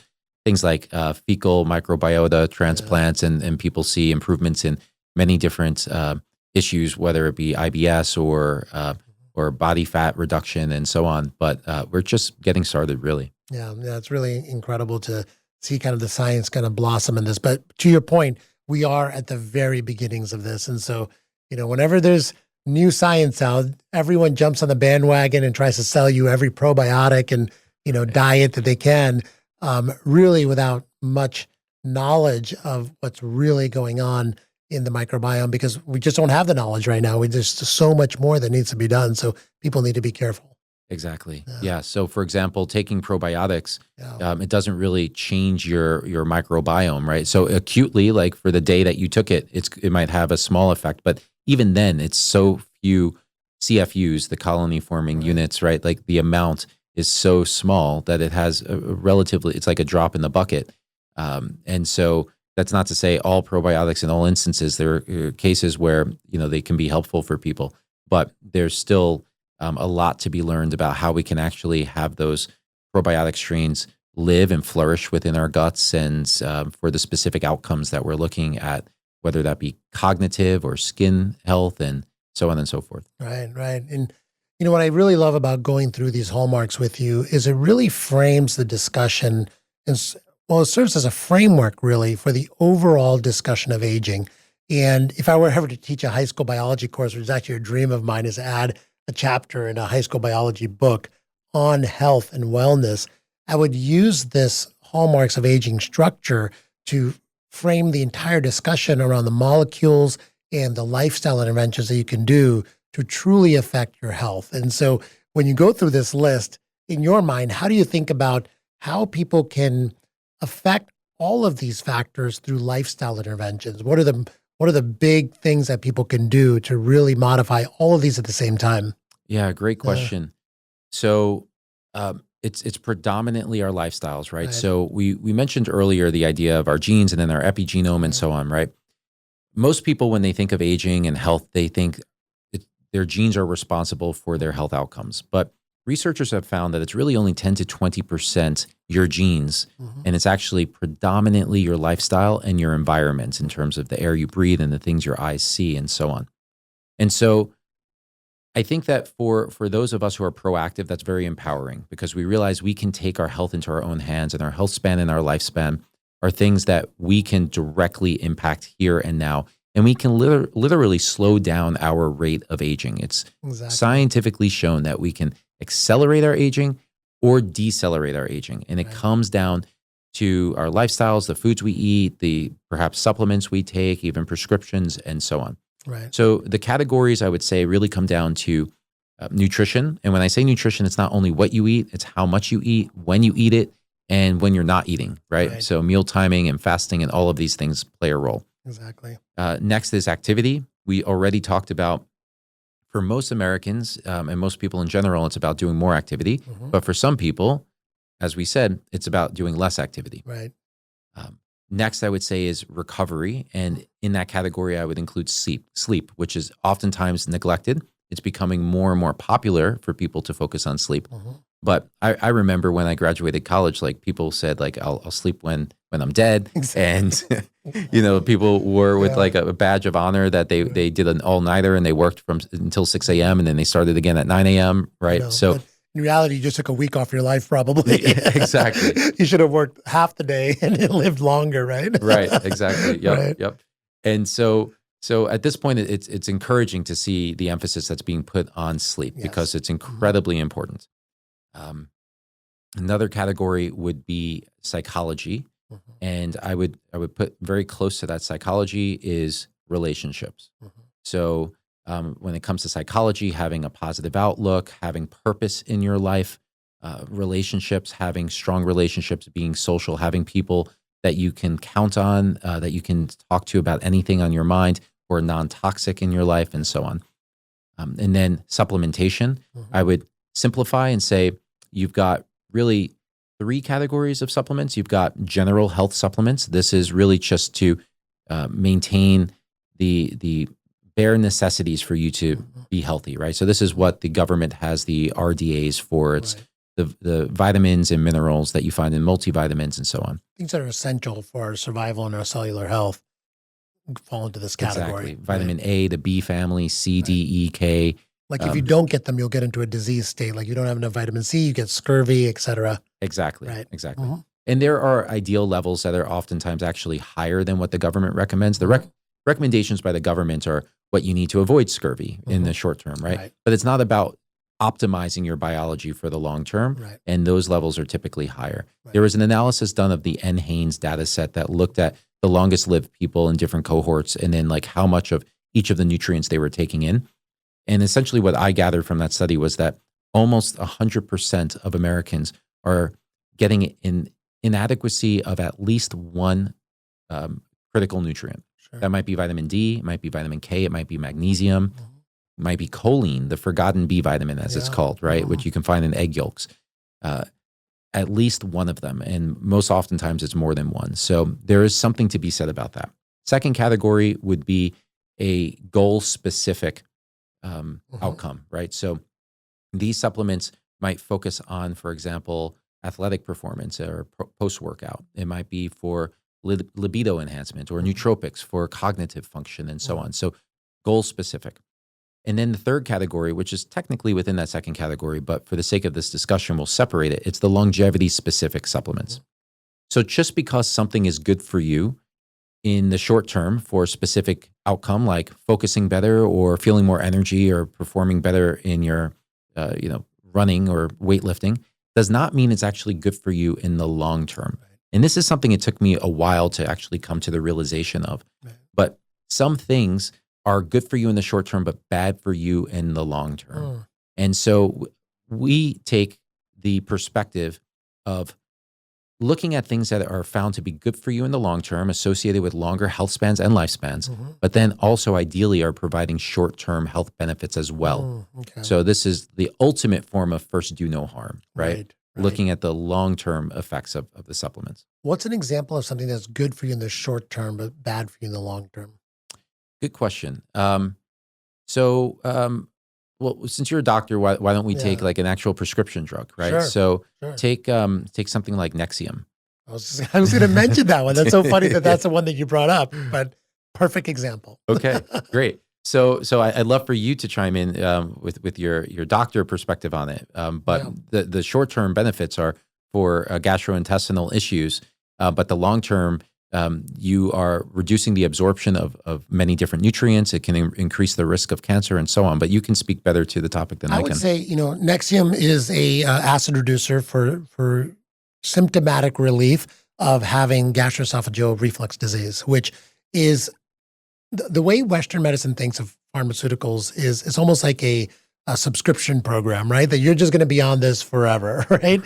things like fecal microbiota transplants, and people see improvements in many different issues, whether it be IBS or body fat reduction and so on. But we're just getting started, really. Yeah, it's really incredible to see kind of the science kind of blossom in this. But to your point, we are at the very beginnings of this. And so, whenever there's new science out, everyone jumps on the bandwagon and tries to sell you every probiotic and, diet that they can, really without much knowledge of what's really going on in the microbiome, because we just don't have the knowledge right now. There's so much more that needs to be done. So people need to be careful. Exactly. Yeah. So, for example, taking probiotics, it doesn't really change your microbiome, right? So acutely, like for the day that you took it, it might have a small effect, but even then, it's so few CFUs, the colony forming units, right? Like the amount is so small that it has it's like a drop in the bucket. And so that's not to say all probiotics in all instances. There are cases where, they can be helpful for people, but there's still a lot to be learned about how we can actually have those probiotic strains live and flourish within our guts and for the specific outcomes that we're looking at, whether that be cognitive or skin health and so on and so forth. Right. And what I really love about going through these hallmarks with you is it really frames the discussion and it serves as a framework really for the overall discussion of aging. And if I were ever to teach a high school biology course, which is actually a dream of mine, is to add a chapter in a high school biology book on health and wellness, I would use this hallmarks of aging structure to frame the entire discussion around the molecules and the lifestyle interventions that you can do to truly affect your health. And so when you go through this list, in your mind, how do you think about how people can affect all of these factors through lifestyle interventions? What are the big things that people can do to really modify all of these at the same time? Yeah, great question. So it's predominantly our lifestyles, right? So we mentioned earlier the idea of our genes and then our epigenome and so on, right? Most people, when they think of aging and health, they think their genes are responsible for their health outcomes. But researchers have found that it's really only 10 to 20% your genes, and it's actually predominantly your lifestyle and your environment in terms of the air you breathe and the things your eyes see and so on. And so I think that for those of us who are proactive, that's very empowering because we realize we can take our health into our own hands, and our health span and our lifespan are things that we can directly impact here and now. And we can literally slow down our rate of aging. It's scientifically shown that we can accelerate our aging or decelerate our aging. And it comes down to our lifestyles, the foods we eat, the perhaps supplements we take, even prescriptions, and so on. Right. So the categories I would say really come down to nutrition. And when I say nutrition, it's not only what you eat, it's how much you eat, when you eat it, and when you're not eating, right? So meal timing and fasting and all of these things play a role. Exactly. Next is activity. We already talked about, for most Americans and most people in general, it's about doing more activity. But for some people, as we said, it's about doing less activity. Right. Next, I would say is recovery. And in that category, I would include sleep, which is oftentimes neglected. It's becoming more and more popular for people to focus on sleep. But I remember when I graduated college, like people said, like, I'll sleep when I'm dead. And, people were with like a badge of honor that they did an all-nighter and they worked until 6 a.m. and then they started again at 9 a.m., right? So in reality, you just took a week off your life, probably. Exactly. You should have worked half the day and lived longer, right? Right. Exactly. Yep. And so at this point, it's encouraging to see the emphasis that's being put on sleep because it's incredibly important. Another category would be psychology, and I would put very close to that psychology is relationships. So when it comes to psychology, having a positive outlook, having purpose in your life, relationships, having strong relationships, being social, having people that you can count on, that you can talk to about anything on your mind, or non-toxic in your life, and so on. And then supplementation, I would simplify and say you've got really 3 categories of supplements. You've got general health supplements. This is really just to maintain the bare necessities for you to be healthy, right? So this is what the government has the RDAs for. It's the vitamins and minerals that you find in multivitamins and so on. Things that are essential for our survival and our cellular health fall into this category. Exactly. Vitamin A, the B family, C, D, E, K. Like if you don't get them, you'll get into a disease state. Like you don't have enough vitamin C, you get scurvy, et cetera. Exactly. Right. Exactly. And there are ideal levels that are oftentimes actually higher than what the government recommends. The recommendations by the government are what you need to avoid scurvy in the short term, right? But it's not about optimizing your biology for the long term. And those levels are typically higher. There was an analysis done of the N. Haynes data set that looked at the longest lived people in different cohorts and then like how much of each of the nutrients they were taking in. And essentially what I gathered from that study was that almost 100% of Americans are getting an inadequacy of at least one critical nutrient. That might be vitamin D, it might be vitamin K, it might be magnesium, it might be choline, the forgotten B vitamin as it's called, right? Which you can find in egg yolks. At least one of them, and most oftentimes it's more than one. So there is something to be said about that. Second category would be a goal-specific outcome, right? So these supplements might focus on, for example, athletic performance or post-workout. It might be for libido enhancement or nootropics for cognitive function and so on. So goal-specific. And then the third category, which is technically within that second category, but for the sake of this discussion, we'll separate it. It's the longevity-specific supplements. So just because something is good for you in the short term for a specific outcome, like focusing better or feeling more energy or performing better in your, running or weightlifting, does not mean it's actually good for you in the long term. And this is something it took me a while to actually come to the realization of. But some things are good for you in the short term, but bad for you in the long term. And so we take the perspective of looking at things that are found to be good for you in the long term, associated with longer health spans and lifespans, but then also ideally are providing short-term health benefits as well. So this is the ultimate form of first do no harm, right? Looking at the long-term effects of the supplements. What's an example of something that's good for you in the short term, but bad for you in the long term? Good question. Well, since you're a doctor, why don't we take like an actual prescription drug, right? So take something like Nexium. I was going to mention that one. That's so funny that's the one that you brought up, but perfect example. Okay, great. So I'd love for you to chime in with your doctor perspective on it. But the short term benefits are for gastrointestinal issues, but the long term, you are reducing the absorption of many different nutrients. It can increase the risk of cancer and so on. But you can speak better to the topic than I can. I would say, Nexium is a acid reducer for symptomatic relief of having gastroesophageal reflux disease, which is the way Western medicine thinks of pharmaceuticals is it's almost like a subscription program, right? That you're just going to be on this forever, right?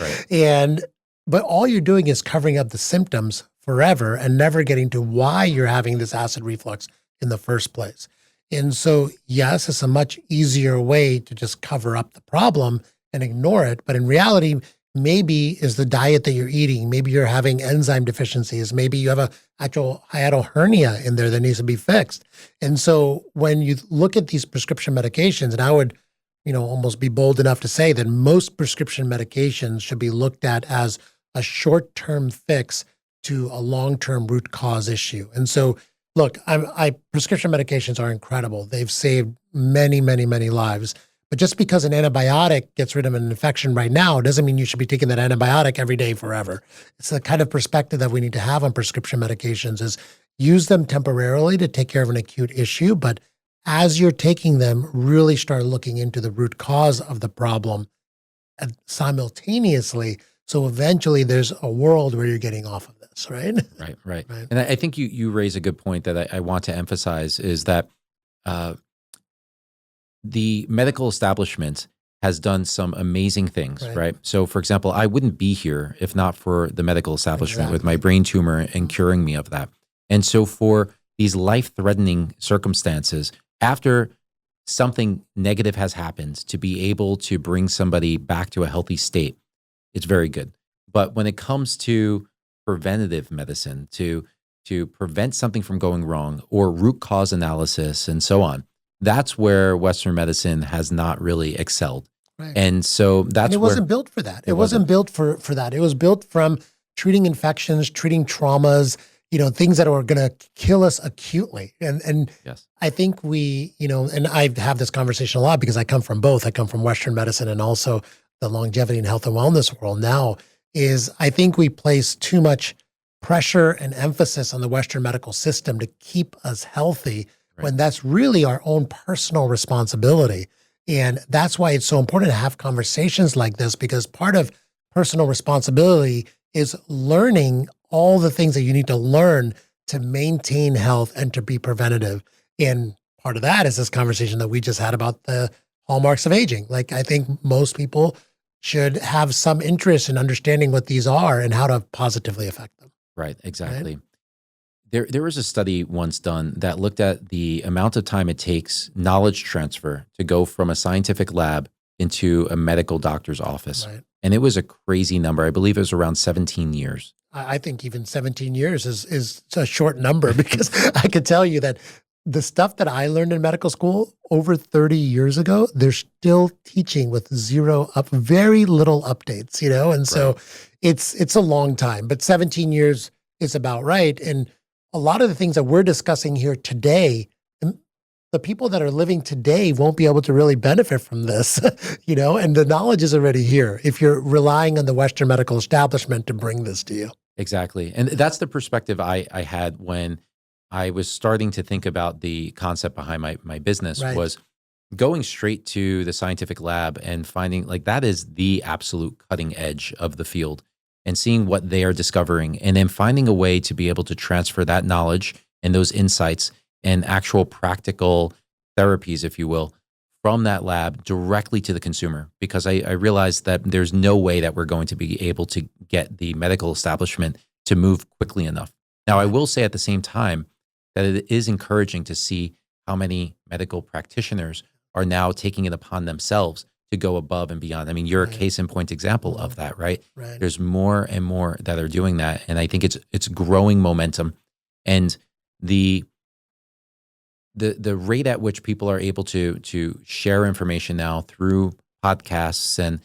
But all you're doing is covering up the symptoms forever and never getting to why you're having this acid reflux in the first place. And so, yes, it's a much easier way to just cover up the problem and ignore it. But in reality, maybe is the diet that you're eating. Maybe you're having enzyme deficiencies. Maybe you have a actual hiatal hernia in there that needs to be fixed. And so when you look at these prescription medications, and I would, almost be bold enough to say that most prescription medications should be looked at as a short-term fix to a long-term root cause issue. And so, look, prescription medications are incredible. They've saved many, many, many lives. But just because an antibiotic gets rid of an infection right now doesn't mean you should be taking that antibiotic every day forever. It's the kind of perspective that we need to have on prescription medications is use them temporarily to take care of an acute issue, but as you're taking them, really start looking into the root cause of the problem simultaneously. So eventually there's a world where you're getting off of this, right? Right. And I think you raise a good point that I want to emphasize is that the medical establishment has done some amazing things, right? So for example, I wouldn't be here if not for the medical establishment with my brain tumor and curing me of that. And so for these life-threatening circumstances, after something negative has happened, to be able to bring somebody back to a healthy state, it's very good. But when it comes to preventative medicine, to prevent something from going wrong or root cause analysis and so on, that's where Western medicine has not really excelled. And so it wasn't built for that. It wasn't built for that. It was built from treating infections, treating traumas, things that are going to kill us acutely. And yes. I think we, and I have this conversation a lot because I come from both. I come from Western medicine and also the longevity and health and wellness world now is I think we place too much pressure and emphasis on the Western medical system to keep us healthy when that's really our own personal responsibility. And that's why it's so important to have conversations like this, because part of personal responsibility is learning all the things that you need to learn to maintain health and to be preventative. And part of that is this conversation that we just had about the hallmarks of aging. Like, I think most people should have some interest in understanding what these are and how to positively affect them. Right, exactly. Right? There was a study once done that looked at the amount of time it takes knowledge transfer to go from a scientific lab into a medical doctor's office. Right. And it was a crazy number. I believe it was around 17 years. I think even 17 years is a short number because I could tell you that the stuff that I learned in medical school over 30 years ago, they're still teaching with very little updates, And so it's a long time, but 17 years is about right. And a lot of the things that we're discussing here today, the people that are living today won't be able to really benefit from this, and the knowledge is already here if you're relying on the Western medical establishment to bring this to you. Exactly. And that's the perspective I had when I was starting to think about the concept behind my business was going straight to the scientific lab and finding like that is the absolute cutting edge of the field and seeing what they are discovering and then finding a way to be able to transfer that knowledge and those insights and actual practical therapies, if you will, from that lab directly to the consumer. Because I realized that there's no way that we're going to be able to get the medical establishment to move quickly enough. Now, I will say at the same time that it is encouraging to see how many medical practitioners are now taking it upon themselves to go above and beyond. I mean, you're a case in point example of that, right? There's more and more that are doing that. And I think it's growing momentum. And the rate at which people are able to share information now through podcasts and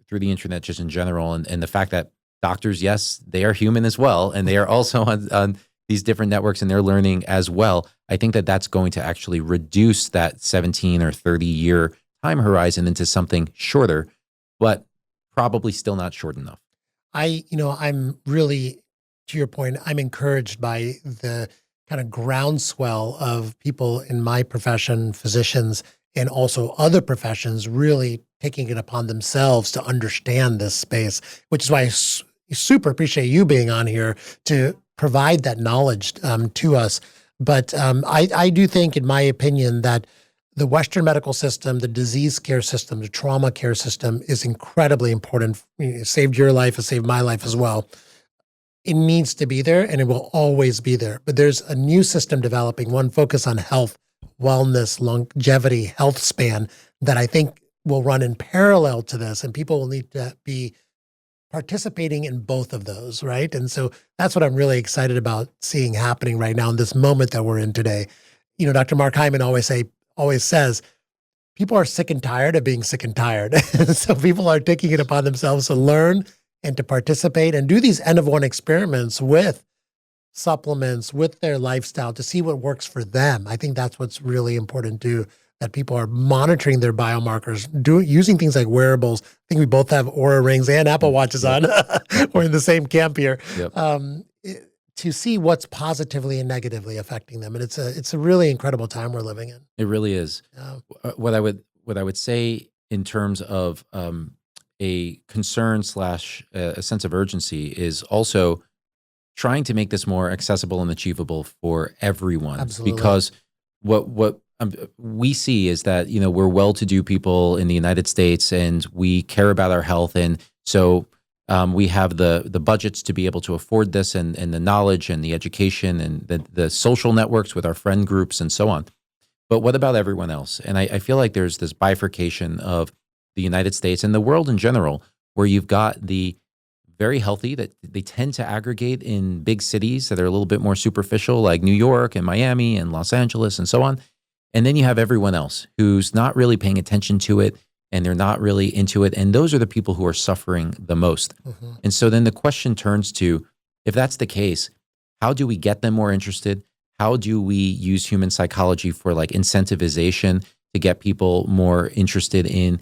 through the internet just in general, and the fact that doctors, yes, they are human as well, and they are also on these different networks and they're learning as well, I think that that's going to actually reduce that 17 or 30 year time horizon into something shorter, but probably still not short enough. I'm really, to your point, I'm encouraged by the kind of groundswell of people in my profession, physicians, and also other professions really taking it upon themselves to understand this space, which is why I super appreciate you being on here to provide that knowledge to us. But I do think, in my opinion, that the Western medical system, the disease care system, the trauma care system is incredibly important. It saved your life, it saved my life as well. It needs to be there and it will always be there. But there's a new system developing, one focused on health, wellness, longevity, health span, that I think will run in parallel to this. And people will need to be participating in both of those, right? And so that's what I'm really excited about seeing happening right now in this moment that we're in today. Dr. Mark Hyman always says, people are sick and tired of being sick and tired. So people are taking it upon themselves to learn and to participate and do these N of 1 experiments with supplements, with their lifestyle to see what works for them. I think that's what's really important too, that people are monitoring their biomarkers, using things like wearables. I think we both have Oura rings and Apple Watches on. We're in the same camp here. Yep. To see what's positively and negatively affecting them. And it's a really incredible time we're living in. It really is. What I would say in terms of a concern / a sense of urgency is also trying to make this more accessible and achievable for everyone. Absolutely. Because what we see is that, we're well-to-do people in the United States and we care about our health. And so we have the budgets to be able to afford this and the knowledge and the education and the social networks with our friend groups and so on. But what about everyone else? And I feel like there's this bifurcation of the United States and the world in general, where you've got the very healthy that they tend to aggregate in big cities that are a little bit more superficial, like New York and Miami and Los Angeles and so on. And then you have everyone else who's not really paying attention to it and they're not really into it. And those are the people who are suffering the most. Mm-hmm. And so then the question turns to, if that's the case, how do we get them more interested? How do we use human psychology for like incentivization to get people more interested in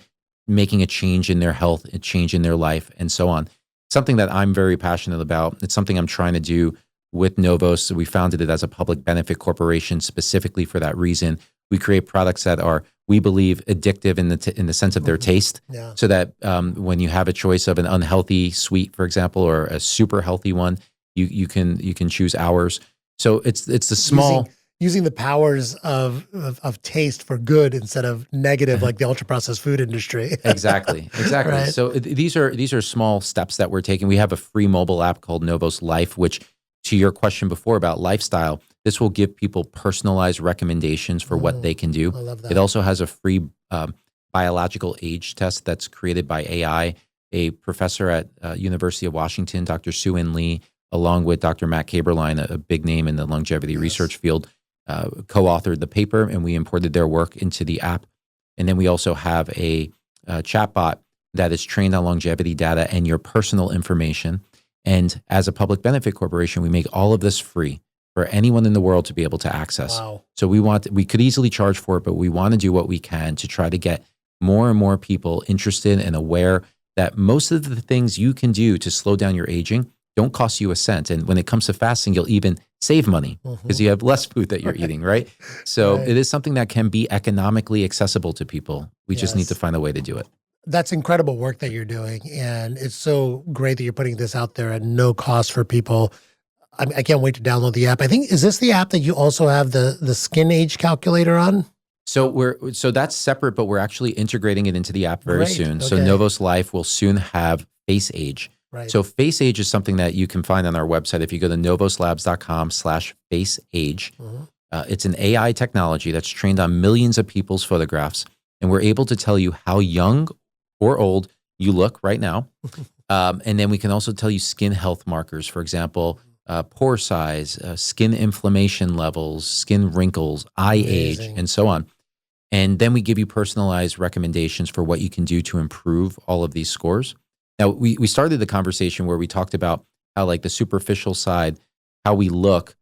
making a change in their health, a change in their life, and so on? Something that I'm very passionate about. It's something I'm trying to do with Novos. We founded it as a public benefit corporation specifically for that reason. We create products that are, we believe, addictive in the sense of their taste, so that when you have a choice of an unhealthy sweet, for example, or a super healthy one, you can choose ours. So it's the small using the powers of taste for good instead of negative, like the ultra processed food industry. Exactly. Right? So these are small steps that we're taking. We have a free mobile app called Novos Life, which, to your question before about lifestyle, this will give people personalized recommendations for what they can do. I love that. It also has a free biological age test that's created by AI. A professor at University of Washington, Dr. Sue-In Lee, along with Dr. Matt Kaberlein, a big name in the longevity research field, co-authored the paper, and we imported their work into the app. And then we also have a chatbot that is trained on longevity data and your personal information. And as a public benefit corporation, we make all of this free for anyone in the world to be able to access. Wow. So we could easily charge for it, but we want to do what we can to try to get more and more people interested and aware that most of the things you can do to slow down your aging don't cost you a cent. And when it comes to fasting, you'll even save money because you have less food that you're eating, right? So it is something that can be economically accessible to people. We just need to find a way to do it. That's incredible work that you're doing. And it's so great that you're putting this out there at no cost for people. I can't wait to download the app. I think, is this the app that you also have the skin age calculator on? So that's separate, but we're actually integrating it into the app very soon. Okay. So Novos Life will soon have face age. Right. So face age is something that you can find on our website. If you go to novoslabs.com/faceage, it's an AI technology that's trained on millions of people's photographs. And we're able to tell you how young or old you look right now. And then we can also tell you skin health markers, for example, pore size, skin inflammation levels, skin wrinkles, eye age, and so on. And then we give you personalized recommendations for what you can do to improve all of these scores. Now, we started the conversation where we talked about how, like, the superficial side, how we look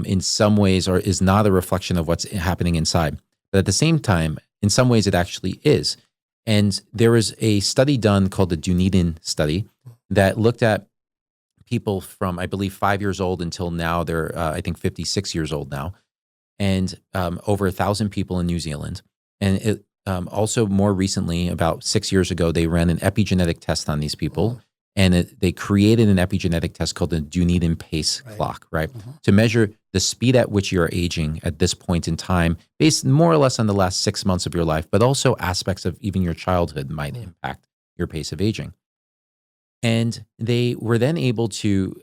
in some ways is not a reflection of what's happening inside. But at the same time, in some ways it actually is. And there was a study done called the Dunedin study that looked at people from, I believe, 5 years old until now. They're, I think, 56 years old now, and over 1,000 people in New Zealand. And it also more recently, about 6 years ago, they ran an epigenetic test on these people. And they created an epigenetic test called the Dunedin Pace Clock, right? To measure the speed at which you're aging at this point in time, based more or less on the last 6 months of your life, but also aspects of even your childhood might impact your pace of aging. And they were then able to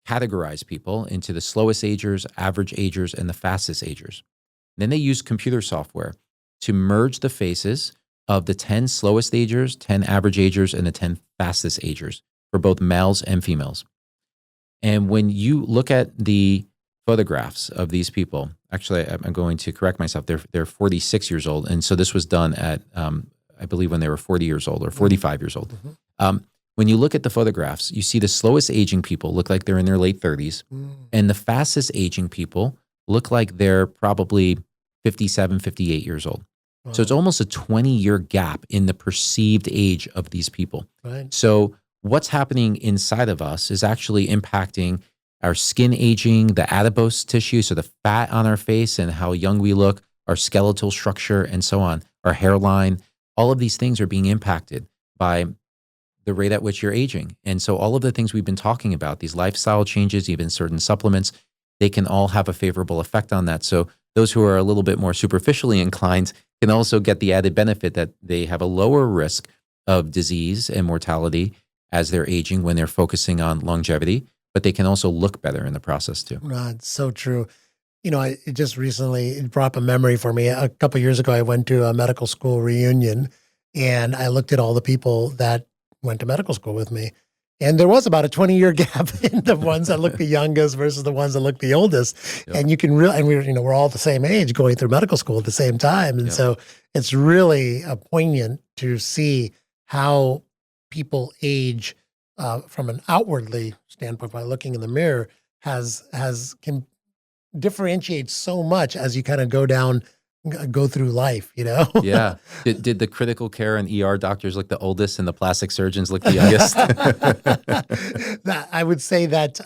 categorize people into the slowest agers, average agers, and the fastest agers. Then they used computer software to merge the faces of the 10 slowest agers, 10 average agers, and the 10 fastest agers for both males and females. And when you look at the photographs of these people, actually, I'm going to correct myself, they're 46 years old. And so this was done at, I believe, when they were 40 years old or 45 years old. When you look at the photographs, you see the slowest aging people look like they're in their late 30s. And the fastest aging people look like they're probably 57, 58 years old. So it's almost a 20-year gap in the perceived age of these people. So what's happening inside of us is actually impacting our skin aging, the adipose tissue, so the fat on our face and how young we look, our skeletal structure, and so on, our hairline. All of these things are being impacted by the rate at which you're aging. And so all of the things we've been talking about, these lifestyle changes, even certain supplements, they can all have a favorable effect on that. So those who are a little bit more superficially inclined can also get the added benefit that they have a lower risk of disease and mortality as they're aging when they're focusing on longevity, but they can also look better in the process too. It's so true. You know, it just recently brought up a memory for me. A couple of years ago, I went to a medical school reunion, and I looked at all the people that went to medical school with me. And there was about a 20-year gap in the ones that look the youngest versus the ones that look the oldest. And you can really, and we're all the same age going through medical school at the same time. And so it's really poignant to see how people age from an outwardly standpoint by looking in the mirror can differentiate so much as you kind of go through life, you know? Yeah. Did the critical care and ER doctors look the oldest and the plastic surgeons look the youngest? I would say that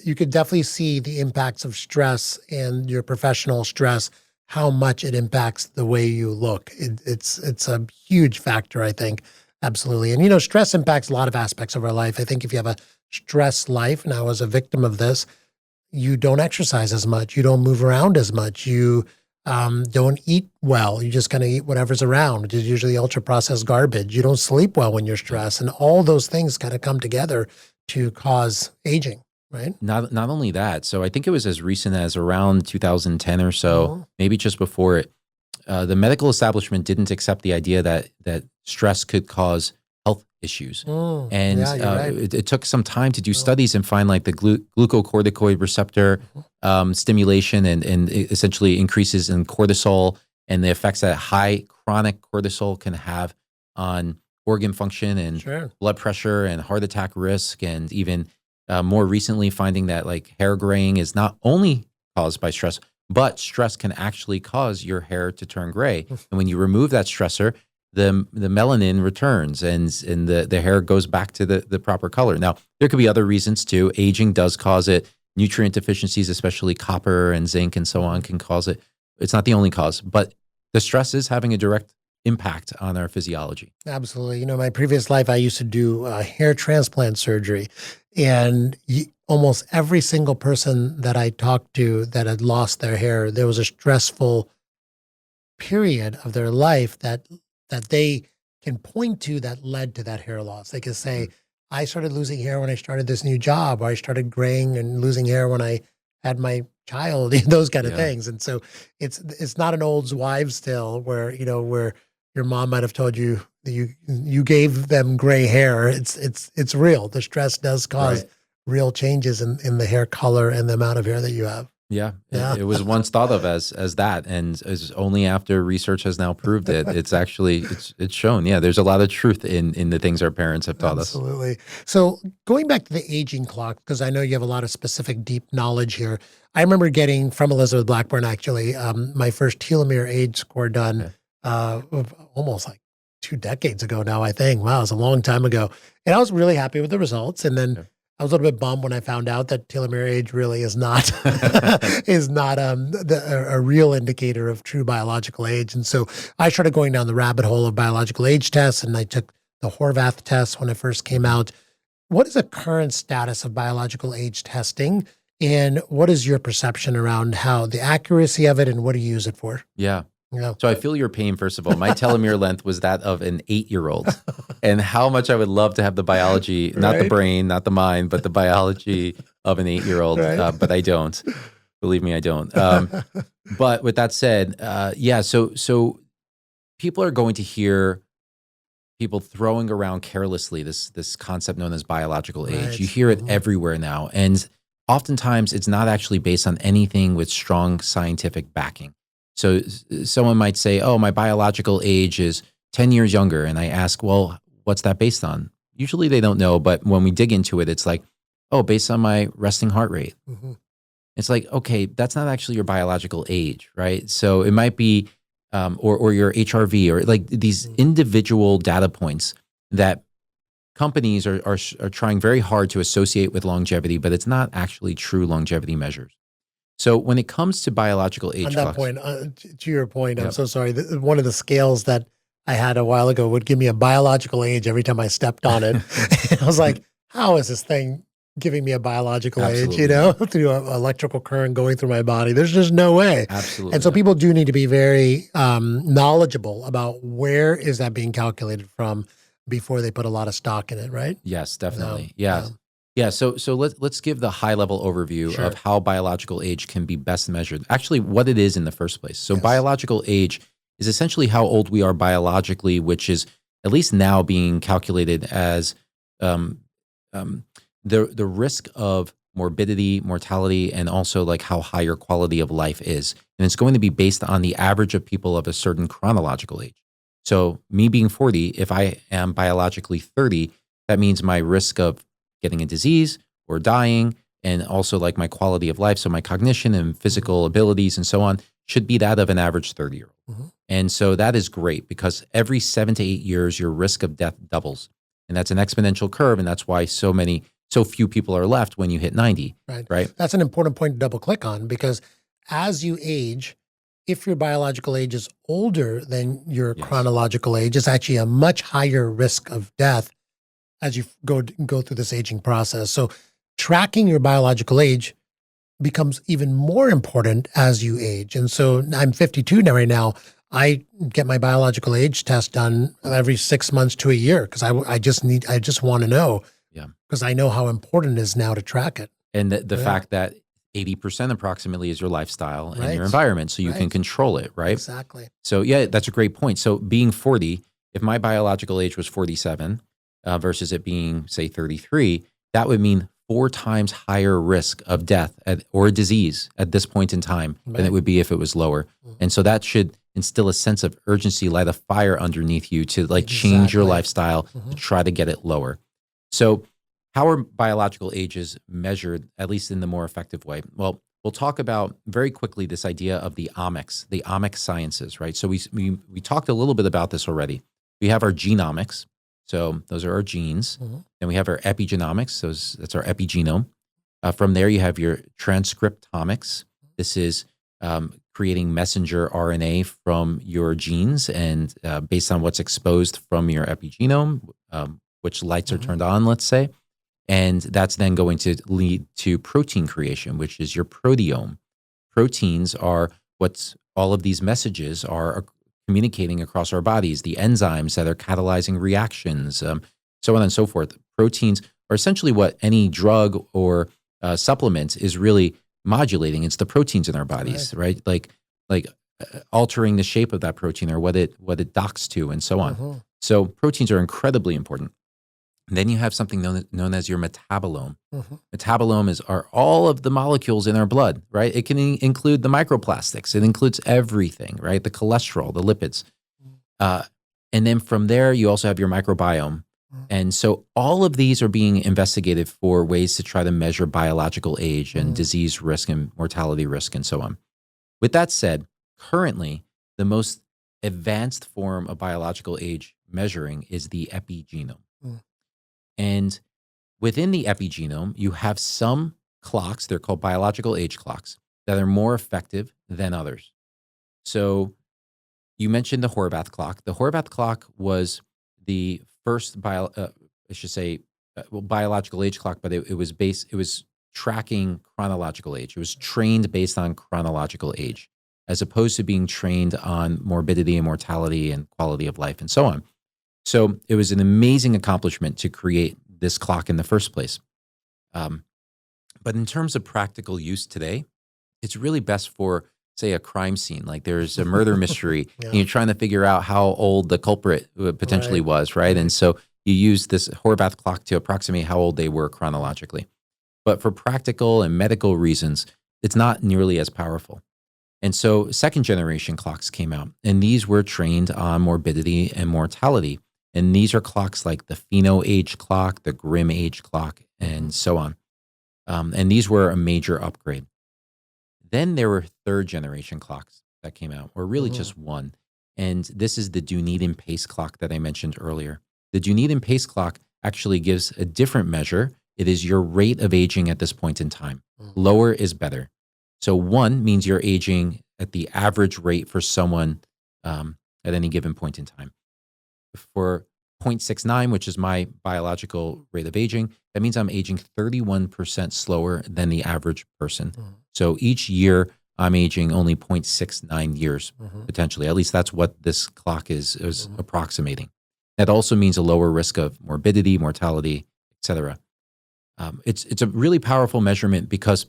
you could definitely see the impacts of stress and your professional stress, how much it impacts the way you look. It's a huge factor, I think. Absolutely. And, you know, stress impacts a lot of aspects of our life. I think if you have a stress life, and I was a victim of this, you don't exercise as much. You don't move around as much. You don't eat well. You just kind of eat whatever's around, which is usually ultra-processed garbage. You don't sleep well when you're stressed. And all those things kind of come together to cause aging, right? Not only that. So I think it was as recent as around 2010 or so, maybe just before it, the medical establishment didn't accept the idea that stress could cause health issues. And it took some time to do studies and find like the glucocorticoid receptor stimulation and essentially increases in cortisol and the effects that high chronic cortisol can have on organ function and blood pressure and heart attack risk. And even more recently finding that like hair graying is not only caused by stress, but stress can actually cause your hair to turn gray. And when you remove that stressor, the melanin returns and the hair goes back to the proper color. Now, there could be other reasons too. Aging does cause it. Nutrient deficiencies, especially copper and zinc and so on, can cause it. It's not the only cause, but the stress is having a direct impact on our physiology. Absolutely. You know, my previous life, I used to do hair transplant surgery, and almost every single person that I talked to that had lost their hair, there was a stressful period of their life that they can point to that led to that hair loss. They can say, I started losing hair when I started this new job, or I started graying and losing hair when I had my child, those kind of things. And so it's not an old wives' tale where your mom might have told you that you gave them gray hair. It's real. The stress does cause real changes in the hair color and the amount of hair that you have. Yeah, Yeah. it was once thought of as that, and as only after research has now proved it, it's shown. Yeah, there's a lot of truth in the things our parents have taught us. Absolutely. So going back to the aging clock, because I know you have a lot of specific deep knowledge here. I remember getting from Elizabeth Blackburn actually my first telomere age score done Okay. almost like 2 decades ago now, I think. Wow, it was a long time ago. And I was really happy with the results. And then Okay. I was a little bit bummed when I found out that telomere age really is not a real indicator of true biological age. And so I started going down the rabbit hole of biological age tests, and I took the Horvath test when it first came out. What is the current status of biological age testing, and what is your perception around how the accuracy of it, and what do you use it for? Yeah. Yeah. So I feel your pain, first of all. My telomere length was that of an 8-year-old. And how much I would love to have the biology, not the Right. brain, not the mind, but the biology of an 8-year-old. Right. But I don't. Believe me, I don't. But with that said, so people are going to hear people throwing around carelessly this concept known as biological age. Right. You hear it Mhm. everywhere now. And oftentimes it's not actually based on anything with strong scientific backing. So someone might say, oh, my biological age is 10 years younger. And I ask, well, what's that based on? Usually they don't know. But when we dig into it, it's like, oh, based on my resting heart rate. Mhm. It's like, okay, that's not actually your biological age, right? So it might be, or your HRV, or like these individual data points that companies are trying very hard to associate with longevity, but it's not actually true longevity measures. So when it comes to biological age On that clocks, point, to your point, I'm Yep. so sorry. One of the scales that I had a while ago would give me a biological age every time I stepped on it. And I was like, how is this thing giving me a biological age, Absolutely. through an electrical current going through my body? There's just no way. absolutely. And so people do need to be very knowledgeable about where is that being calculated from before they put a lot of stock in it, right? Yes, definitely. Yeah. Yeah. So let's give the high level overview Sure. of how biological age can be best measured. Actually, what it is in the first place. So Yes. biological age is essentially how old we are biologically, which is at least now being calculated as um, the risk of morbidity, mortality, and also like how high your quality of life is. And it's going to be based on the average of people of a certain chronological age. So me being 40, if I am biologically 30, that means my risk of getting a disease or dying, and also like my quality of life, so my cognition and physical abilities and so on, should be that of an average 30-year-old. Mhm. And so that is great because every 7 to 8 years, your risk of death doubles. And that's an exponential curve. And that's why so few people are left when you hit 90, Right. right? That's an important point to double click on, because as you age, if your biological age is older than your Yes. chronological age, it's actually a much higher risk of death as you go through this aging process. So tracking your biological age becomes even more important as you age. And so I'm 52 now right now. I get my biological age test done every 6 months to a year because I just want to know, Yeah. because I know how important it is now to track it. And the Yeah. fact that 80% approximately is your lifestyle and Right. your environment, so you can Right. control it, right? Exactly. So yeah, that's a great point. So being 40, if my biological age was 47 versus it being, say, 33, that would mean 4 times higher risk of death or disease at this point in time than Right. it would be if it was lower. Mhm. And so that should instill a sense of urgency, light a fire underneath you to like change your Exactly. lifestyle to Mhm. try to get it lower. So how are biological ages measured, at least in the more effective way? Well, we'll talk about very quickly this idea of the omics sciences, right? So we talked a little bit about this already. We have our genomics. So those are our genes. Mhm. Then we have our epigenomics. That's our epigenome. From there, you have your transcriptomics. This is creating messenger RNA from your genes, and based on what's exposed from your epigenome, which lights are turned on, let's say. And that's then going to lead to protein creation, which is your proteome. Proteins are what all of these messages are communicating across our bodies, the enzymes that are catalyzing reactions, so on and so forth. Proteins are essentially what any drug or supplement is really modulating. It's the proteins in our bodies, right? Like altering the shape of that protein or what it docks to and so on. Mhm. So proteins are incredibly important. Then you have something known as your metabolome. Mm-hmm. Metabolome are all of the molecules in our blood, right? It can include the microplastics. It includes everything, right? The cholesterol, the lipids. And then from there, you also have your microbiome. And so all of these are being investigated for ways to try to measure biological age and disease risk and mortality risk and so on. With that said, currently, the most advanced form of biological age measuring is the epigenome. And within the epigenome, you have some clocks, they're called biological age clocks, that are more effective than others. So you mentioned the Horvath clock. The Horvath clock was the first biological age clock, but it was tracking chronological age. It was trained based on chronological age, as opposed to being trained on morbidity and mortality and quality of life and so on. So it was an amazing accomplishment to create this clock in the first place. But in terms of practical use today, it's really best for, say, a crime scene. Like there's a murder mystery and you're trying to figure out how old the culprit potentially was, right? And so you use this Horvath clock to approximate how old they were chronologically. But for practical and medical reasons, it's not nearly as powerful. And so second generation clocks came out, and these were trained on morbidity and mortality. And these are clocks like the Pheno age clock, the Grimm age clock, and so on. And these were a major upgrade. Then there were third generation clocks that came out, or really just one. And this is the Dunedin pace clock that I mentioned earlier. The Dunedin pace clock actually gives a different measure. It is your rate of aging at this point in time. Lower is better. So 1 means you're aging at the average rate for someone at any given point in time. For 0.69, which is my biological rate of aging, that means I'm aging 31% slower than the average person. So each year, I'm aging only 0.69 years, potentially. At least that's what this clock is approximating. That also means a lower risk of morbidity, mortality, et cetera. It's a really powerful measurement because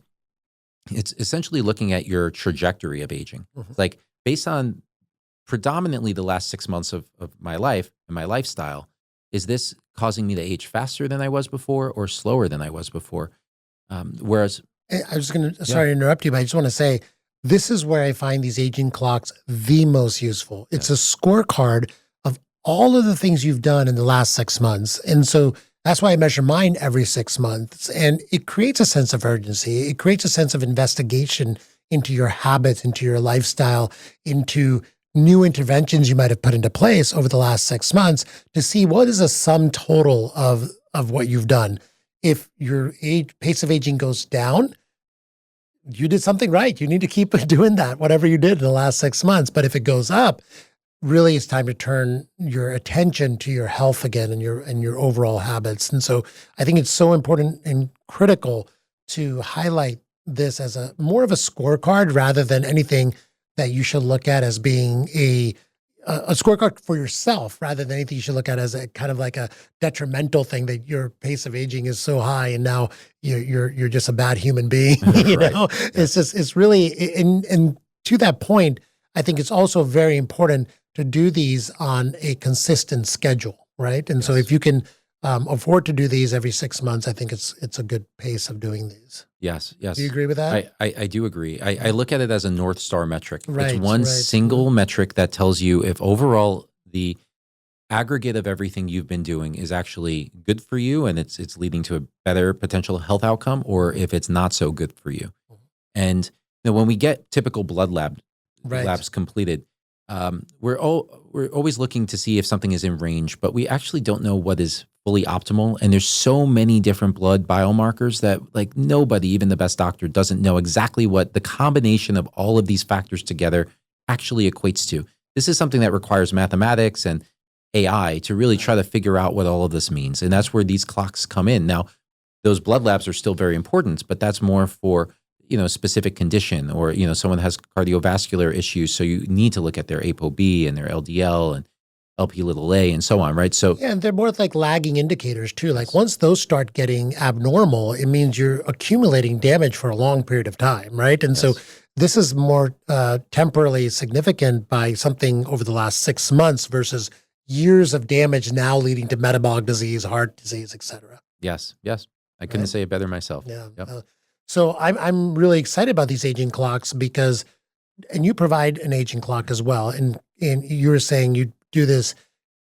it's essentially looking at your trajectory of aging. Like based on predominantly the last 6 months of my life and my lifestyle, is this causing me to age faster than I was before or slower than I was before? Whereas... I was going to, sorry to interrupt you, but I just want to say, this is where I find these aging clocks the most useful. It's a scorecard of all of the things you've done in the last 6 months. And so that's why I measure mine every 6 months. And it creates a sense of urgency. It creates a sense of investigation into your habits, into your lifestyle, into new interventions you might have put into place over the last 6 months to see what is a sum total of what you've done. If your pace of aging goes down, you did something right. You need to keep doing that, whatever you did in the last 6 months. But if it goes up, really it's time to turn your attention to your health again and your overall habits. And so I think it's so important and critical to highlight this as more of a scorecard rather than anything that you should look at as being a scorecard for yourself rather than anything you should look at as a kind of like a detrimental thing that your pace of aging is so high and now you're just a bad human being. You know, it's really, and to that point, I think it's also very important to do these on a consistent schedule, right? And so if you can afford to do these every 6 months, I think it's a good pace of doing these. Yes. Do you agree with that? I do agree. I look at it as a North Star metric. Right, it's one single metric that tells you if overall the aggregate of everything you've been doing is actually good for you and it's leading to a better potential health outcome, or if it's not so good for you. And when we get typical blood labs completed, we're always looking to see if something is in range, but we actually don't know what is fully optimal. And there's so many different blood biomarkers that like nobody, even the best doctor, doesn't know exactly what the combination of all of these factors together actually equates to. This is something that requires mathematics and AI to really try to figure out what all of this means. And that's where these clocks come in. Now, those blood labs are still very important, but that's more for specific condition, or, someone has cardiovascular issues. So you need to look at their ApoB and their LDL and LP(a) and so on, right? So and they're more like lagging indicators too. Like once those start getting abnormal, it means you're accumulating damage for a long period of time, right? And so this is more temporally significant by something over the last 6 months versus years of damage now leading to metabolic disease, heart disease, etc. Yes. I couldn't say it better myself. Yeah. Yep. So I'm really excited about these aging clocks because, and you provide an aging clock as well, and you were saying you do this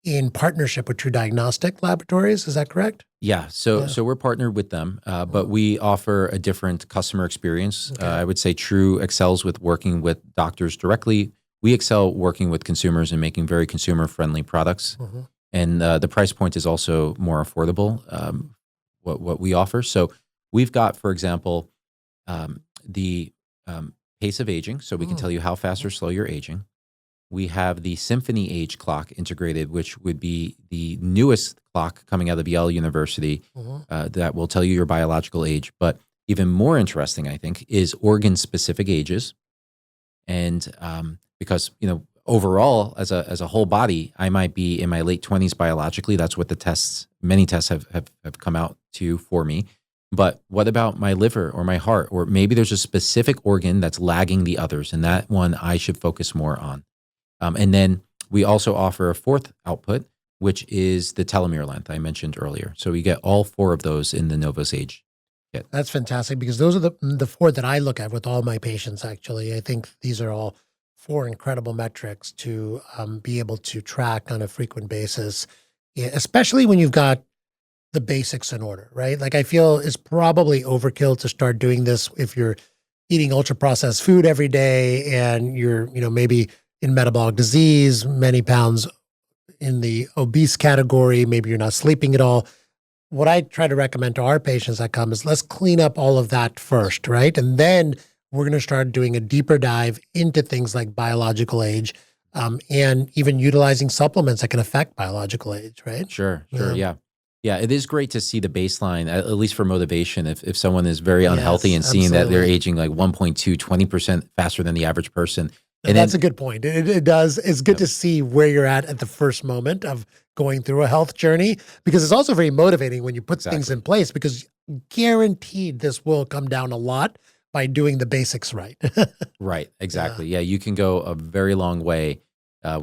in partnership with True Diagnostic Laboratories. Is that correct? Yeah. So we're partnered with them, but we offer a different customer experience. Okay. I would say True excels with working with doctors directly. We excel working with consumers and making very consumer-friendly products. Mm-hmm. And the price point is also more affordable, what we offer. So we've got, for example, the pace of aging. So we can tell you how fast or slow you're aging. We have the Symphony Age clock integrated, which would be the newest clock coming out of Yale University that will tell you your biological age. But even more interesting, I think, is organ-specific ages. And because, overall, as a whole body, I might be in my late 20s biologically. That's what many tests have come out to for me. But what about my liver or my heart? Or maybe there's a specific organ that's lagging the others, and that one I should focus more on. And then we also offer a fourth output, which is the telomere length I mentioned earlier. So we get all 4 of those in the Novos Age kit. That's fantastic because those are the 4 that I look at with all my patients, actually. I think these are all 4 incredible metrics to be able to track on a frequent basis, especially when you've got the basics in order, right? Like I feel it's probably overkill to start doing this if you're eating ultra processed food every day and you're, maybe in metabolic disease, many pounds in the obese category, maybe you're not sleeping at all. What I try to recommend to our patients that come is let's clean up all of that first, right? And then we're going to start doing a deeper dive into things like biological age and even utilizing supplements that can affect biological age, right? Sure, yeah. Yeah, it is great to see the baseline, at least for motivation. If someone is very unhealthy and seeing that they're aging like 1.2, 20% faster than the average person. And that's a good point. It does. It's good to see where you're at the first moment of going through a health journey, because it's also very motivating when you put things in place, because guaranteed this will come down a lot by doing the basics right. Right, exactly. Yeah, you can go a very long way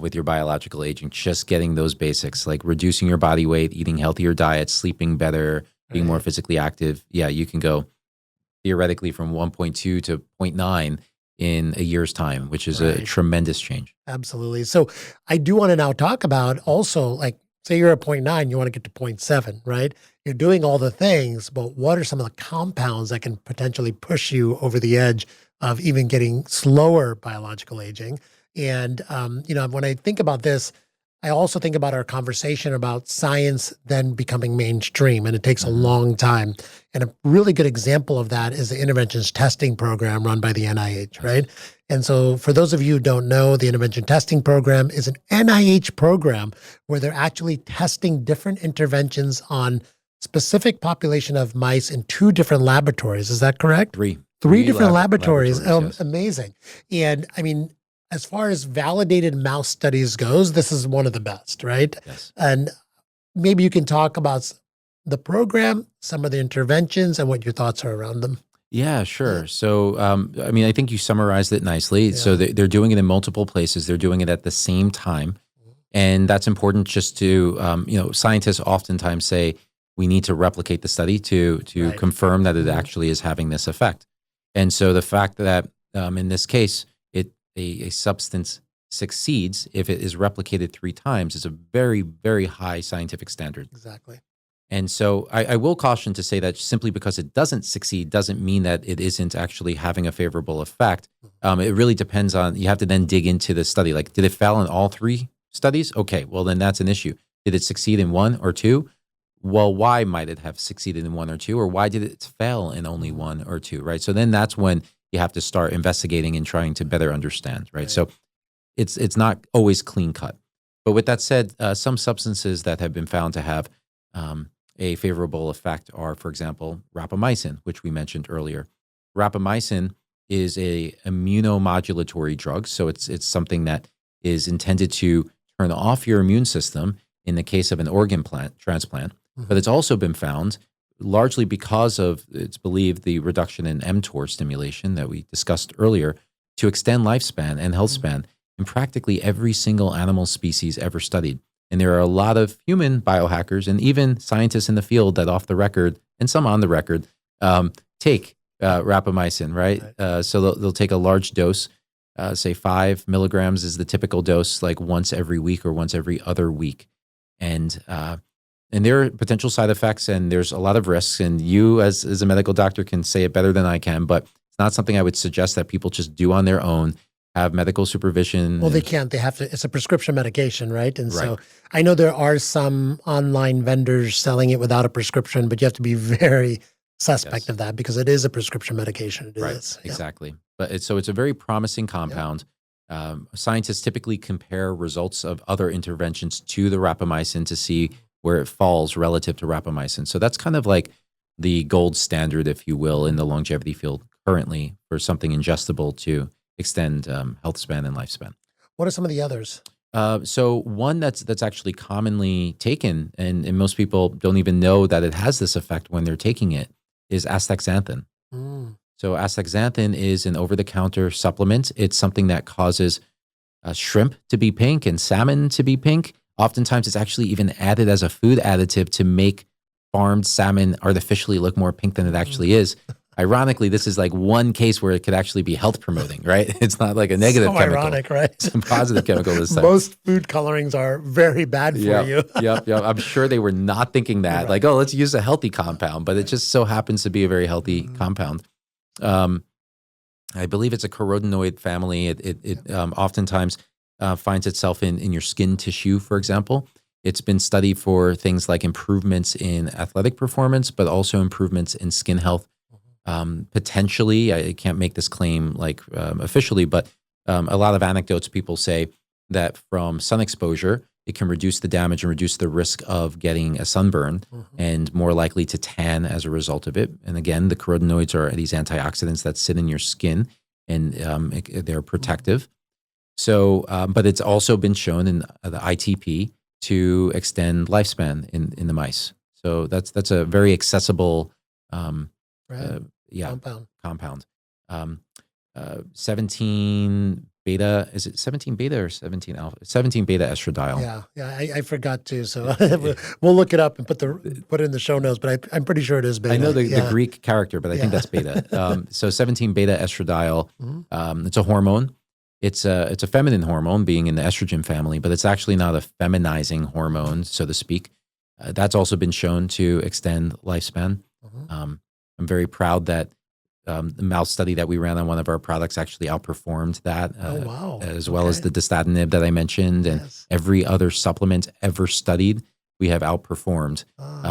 with your biological aging, just getting those basics, like reducing your body weight, eating healthier diets, sleeping better, being more physically active. Yeah, you can go theoretically from 1.2 to 0.9 in a year's time, which is a tremendous change. Absolutely. So I do want to now talk about also, like, say you're at 0.9, you want to get to 0.7, right? You're doing all the things, but what are some of the compounds that can potentially push you over the edge of even getting slower biological aging? And, when I think about this, I also think about our conversation about science then becoming mainstream, and it takes a long time. And a really good example of that is the interventions testing program run by the NIH, right? And so for those of you who don't know, the intervention testing program is an NIH program where they're actually testing different interventions on specific population of mice in 2 different laboratories. Is that correct? 3 different laboratories. yes. Amazing. And I mean, as far as validated mouse studies goes, this is one of the best, right? Yes. And maybe you can talk about the program, some of the interventions, and what your thoughts are around them. Yeah, sure. So, I think you summarized it nicely. Yeah. So they're doing it in multiple places. They're doing it at the same time. And that's important just to, scientists oftentimes say, we need to replicate the study to confirm that it actually is having this effect. And so the fact that in this case, a substance succeeds if it is replicated 3 times is a very, very high scientific standard. Exactly. And so I will caution to say that simply because it doesn't succeed doesn't mean that it isn't actually having a favorable effect. It really depends on, you have to then dig into the study. Like, did it fail in all 3 studies? Okay, well, then that's an issue. Did it succeed in 1 or 2? Well, why might it have succeeded in 1 or 2? Or why did it fail in only 1 or 2, right? So then that's when you have to start investigating and trying to better understand, right? So it's not always clean cut. But with that said, some substances that have been found to have a favorable effect are, for example, rapamycin, which we mentioned earlier. Rapamycin is a immunomodulatory drug, so it's something that is intended to turn off your immune system in the case of an organ transplant. But it's also been found, largely because of, it's believed, the reduction in mTOR stimulation that we discussed earlier, to extend lifespan and health span in practically every single animal species ever studied. And there are a lot of human biohackers and even scientists in the field that off the record and some on the record take rapamycin, right? So they'll take a large dose, say 5 milligrams is the typical dose, like once every week or once every other week. And there are potential side effects and there's a lot of risks. And you as a medical doctor can say it better than I can, but it's not something I would suggest that people just do on their own, have medical supervision. Well, they can't. They have to. It's a prescription medication, right? And so I know there are some online vendors selling it without a prescription, but you have to be very suspect of that because it is a prescription medication. It is. Exactly. But it's a very promising compound. Scientists typically compare results of other interventions to the rapamycin to see where it falls relative to rapamycin. So that's kind of like the gold standard, if you will, in the longevity field currently for something ingestible to extend health span and lifespan. What are some of the others? So one that's actually commonly taken, and most people don't even know that it has this effect when they're taking it, is astaxanthin. So astaxanthin is an over-the-counter supplement. It's something that causes shrimp to be pink and salmon to be pink. Oftentimes, it's actually even added as a food additive to make farmed salmon artificially look more pink than it actually is. Ironically, this is like one case where it could actually be health promoting, right? It's not like a negative chemical. Ironic, right? It's a positive chemical this time. Most food colorings are very bad for you. Yep. I'm sure they were not thinking that, like, oh, let's use a healthy compound, but it just so happens to be a very healthy compound. I believe it's a carotenoid family. It oftentimes finds itself in your skin tissue, for example. It's been studied for things like improvements in athletic performance, but also improvements in skin health. Potentially, I can't make this claim like officially, but a lot of anecdotes, people say that from sun exposure, it can reduce the damage and reduce the risk of getting a sunburn and more likely to tan as a result of it. And again, the carotenoids are these antioxidants that sit in your skin and they're protective. So, but it's also been shown in the ITP to extend lifespan in the mice. So that's a very accessible compound. 17 beta, is it 17 beta or 17 alpha? 17 beta estradiol. Yeah. I forgot to, so we'll look it up and put it in the show notes. But I'm pretty sure it is beta. I know the Greek character, but I think that's beta. So 17 beta estradiol. It's a hormone. It's a feminine hormone, being in the estrogen family, but it's actually not a feminizing hormone, so to speak. That's also been shown to extend lifespan. I'm very proud that the mouse study that we ran on one of our products actually outperformed that, as well as the dastatinib that I mentioned, and every other supplement ever studied, we have outperformed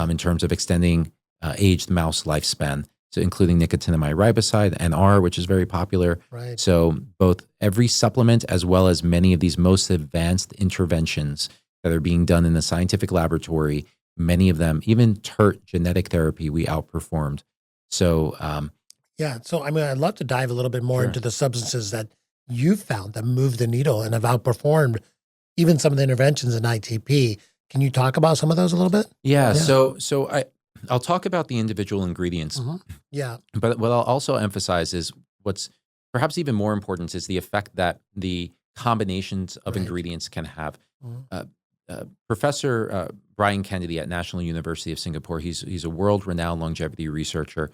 in terms of extending aged mouse lifespan. So including nicotinamide riboside, NR, which is very popular. Right. So both every supplement as well as many of these most advanced interventions that are being done in the scientific laboratory, many of them, even TERT genetic therapy, we outperformed. So so I mean, I'd love to dive a little bit more into the substances that you've found that move the needle and have outperformed even some of the interventions in ITP. Can you talk about some of those a little bit? Yeah. So I'll talk about the individual ingredients. Yeah. But what I'll also emphasize is what's perhaps even more important is the effect that the combinations of ingredients can have. Professor Brian Kennedy at National University of Singapore, he's a world-renowned longevity researcher.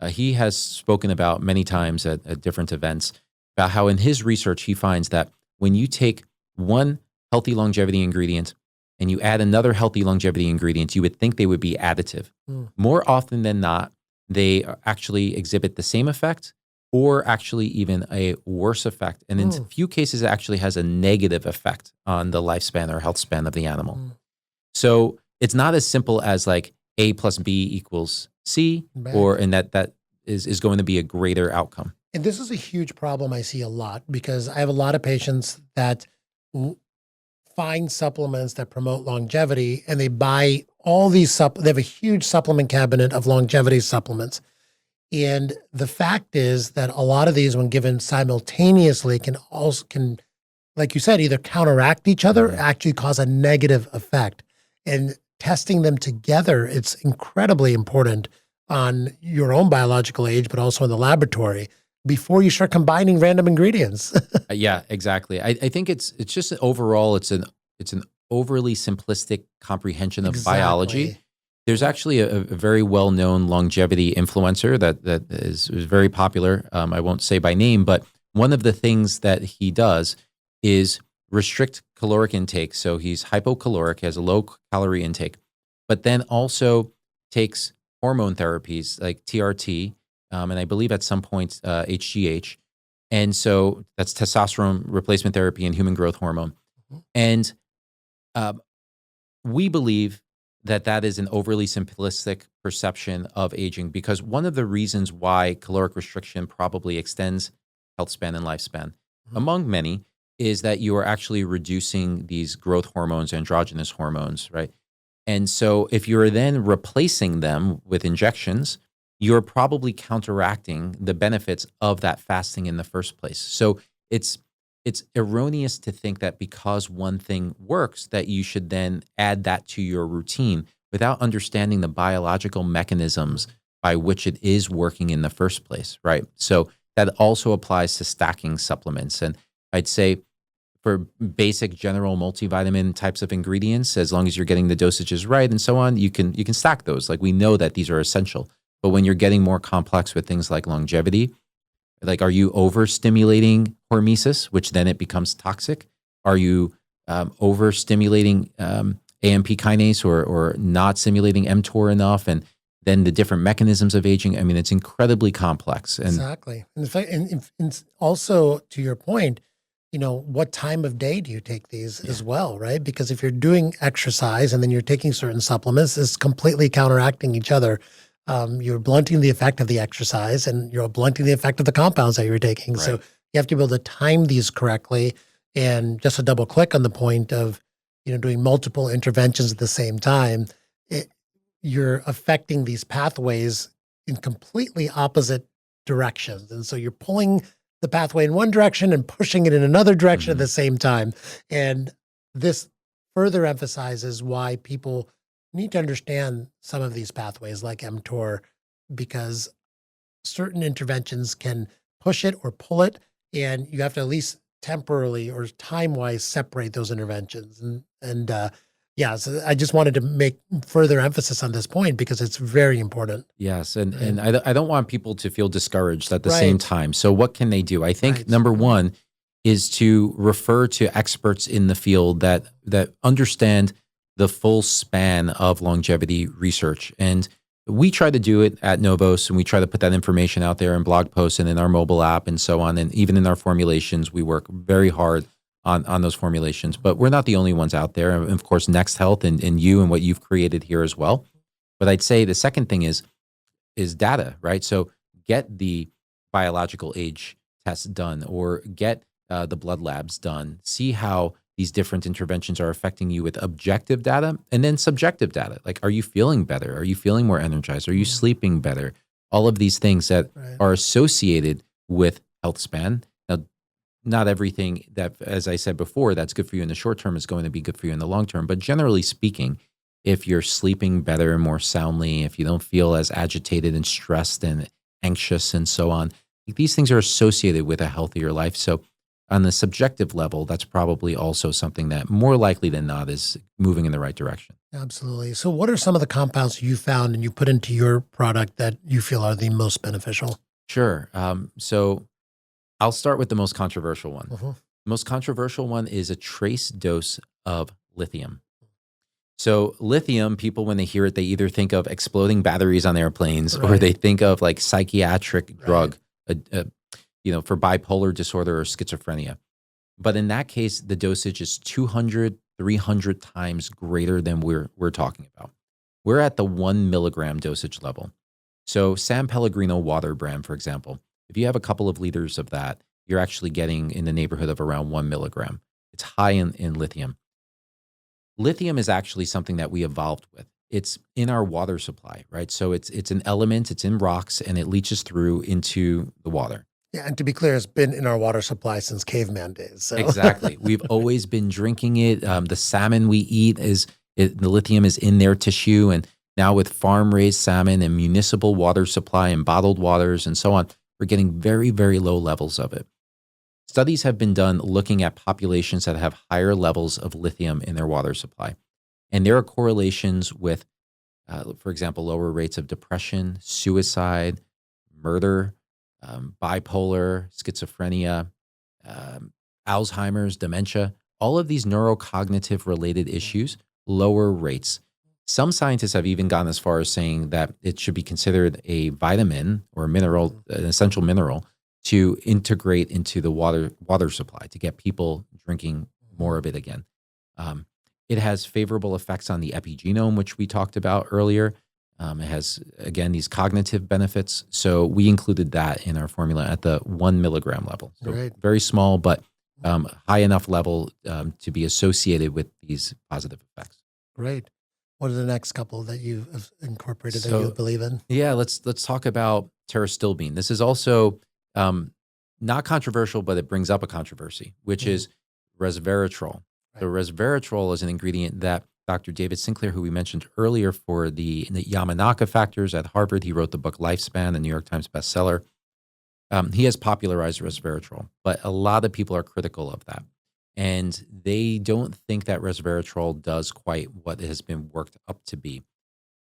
He has spoken about many times at different events about how in his research he finds that when you take one healthy longevity ingredient and you add another healthy longevity ingredient, you would think they would be additive. More often than not, they actually exhibit the same effect or actually even a worse effect. And in a few cases, it actually has a negative effect on the lifespan or health span of the animal. So it's not as simple as like A plus B equals C, and that is going to be a greater outcome. And this is a huge problem I see a lot because I have a lot of patients that find supplements that promote longevity and they buy all these they have a huge supplement cabinet of longevity supplements. And the fact is that a lot of these, when given simultaneously, can, like you said, either counteract each other or actually cause a negative effect. And testing them together, it's incredibly important on your own biological age, but also in the laboratory before you start combining random ingredients. Yeah, exactly. I think it's just overall, it's an overly simplistic comprehension of Exactly. biology. There's actually a very well-known longevity influencer that is very popular. I won't say by name, but one of the things that he does is restrict caloric intake. So he's hypocaloric, has a low calorie intake, but then also takes hormone therapies like TRT, and I believe at some point HGH. And so that's testosterone replacement therapy and human growth hormone. And we believe that is an overly simplistic perception of aging, because one of the reasons why caloric restriction probably extends health span and lifespan, among many, is that you are actually reducing these growth hormones, androgynous hormones, right? And so if you're then replacing them with injections, you're probably counteracting the benefits of that fasting in the first place. So it's erroneous to think that because one thing works, that you should then add that to your routine without understanding the biological mechanisms by which it is working in the first place, right? So that also applies to stacking supplements. And I'd say for basic general multivitamin types of ingredients, as long as you're getting the dosages right and so on, you can stack those. Like, we know that these are essential. But when you're getting more complex with things like longevity, like, are you overstimulating hormesis, which then it becomes toxic? Are you overstimulating AMP kinase or not stimulating mTOR enough? And then the different mechanisms of aging. I mean, it's incredibly complex. And exactly. In fact, and also to your point, what time of day do you take these as well, right? Because if you're doing exercise and then you're taking certain supplements, it's completely counteracting each other. You're blunting the effect of the exercise and you're blunting the effect of the compounds that you're taking. Right. So you have to be able to time these correctly. And just to double click on the point of, doing multiple interventions at the same time, you're affecting these pathways in completely opposite directions. And so you're pulling the pathway in one direction and pushing it in another direction at the same time. And this further emphasizes why people need to understand some of these pathways like mTOR, because certain interventions can push it or pull it, and you have to at least temporarily or time-wise separate those interventions. So I just wanted to make further emphasis on this point because it's very important. yes, and I don't want people to feel discouraged at the Right. same time. So what can they do? I think number one is to refer to experts in the field that understand the full span of longevity research. And we try to do it at Novos, and we try to put that information out there in blog posts and in our mobile app and so on. And even in our formulations, we work very hard on those formulations. But we're not the only ones out there. And of course, Next Health and you and what you've created here as well. But I'd say the second thing is data, right? So get the biological age test done, or get the blood labs done. See how these different interventions are affecting you with objective data and then subjective data. Like, are you feeling better? Are you feeling more energized? Are you sleeping better? All of these things that are associated with health span. Now, not everything that, as I said before, that's good for you in the short term is going to be good for you in the long term. But generally speaking, if you're sleeping better and more soundly, if you don't feel as agitated and stressed and anxious and so on, these things are associated with a healthier life. So on the subjective level, that's probably also something that more likely than not is moving in the right direction. Absolutely. So what are some of the compounds you found and you put into your product that you feel are the most beneficial? Sure. So I'll start with the most controversial one. Uh-huh. The most controversial one is a trace dose of lithium. So lithium, people, when they hear it, they either think of exploding batteries on airplanes, or they think of like psychiatric drug, for bipolar disorder or schizophrenia. But in that case, the dosage is 200, 300 times greater than we're talking about. We're at the 1 milligram dosage level. So San Pellegrino water brand, for example, if you have a couple of liters of that, you're actually getting in the neighborhood of around 1 milligram. It's high in lithium. Lithium is actually something that we evolved with. It's in our water supply, right? So it's an element, it's in rocks, and it leaches through into the water. Yeah, and to be clear, it's been in our water supply since caveman days. So. Exactly. We've always been drinking it. The salmon we eat the lithium is in their tissue. And now with farm-raised salmon and municipal water supply and bottled waters and so on, we're getting very, very low levels of it. studies have been done looking at populations that have higher levels of lithium in their water supply. And there are correlations with, for example, lower rates of depression, suicide, murder, bipolar, schizophrenia, Alzheimer's, dementia, all of these neurocognitive related issues, lower rates. Some scientists have even gone as far as saying that it should be considered a vitamin or a mineral, an essential mineral, to integrate into the water supply to get people drinking more of it again. It has favorable effects on the epigenome, which we talked about earlier. It has, again, these cognitive benefits. So we included that in our formula at the 1 milligram level. So Great. very small, but high enough level to be associated with these positive effects. Great. What are the next couple that you have incorporated that you believe in? Yeah, let's talk about pterostilbene. This is also not controversial, but it brings up a controversy, which is resveratrol. Right. So resveratrol is an ingredient that Dr. David Sinclair, who we mentioned earlier for the Yamanaka factors at Harvard, he wrote the book Lifespan, the New York Times bestseller. He has popularized resveratrol, but a lot of people are critical of that. And they don't think that resveratrol does quite what it has been worked up to be.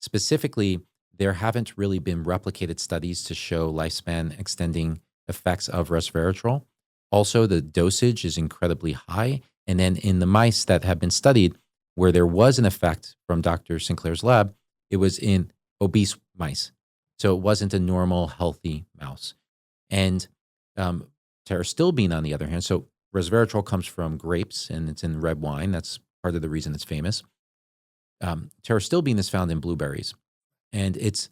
Specifically, there haven't really been replicated studies to show lifespan extending effects of resveratrol. Also, the dosage is incredibly high. And then in the mice that have been studied, where there was an effect from Dr. Sinclair's lab, it was in obese mice. So it wasn't a normal, healthy mouse. And pterostilbene, on the other hand, so resveratrol comes from grapes and it's in red wine. That's part of the reason it's famous. Pterostilbene is found in blueberries. And it's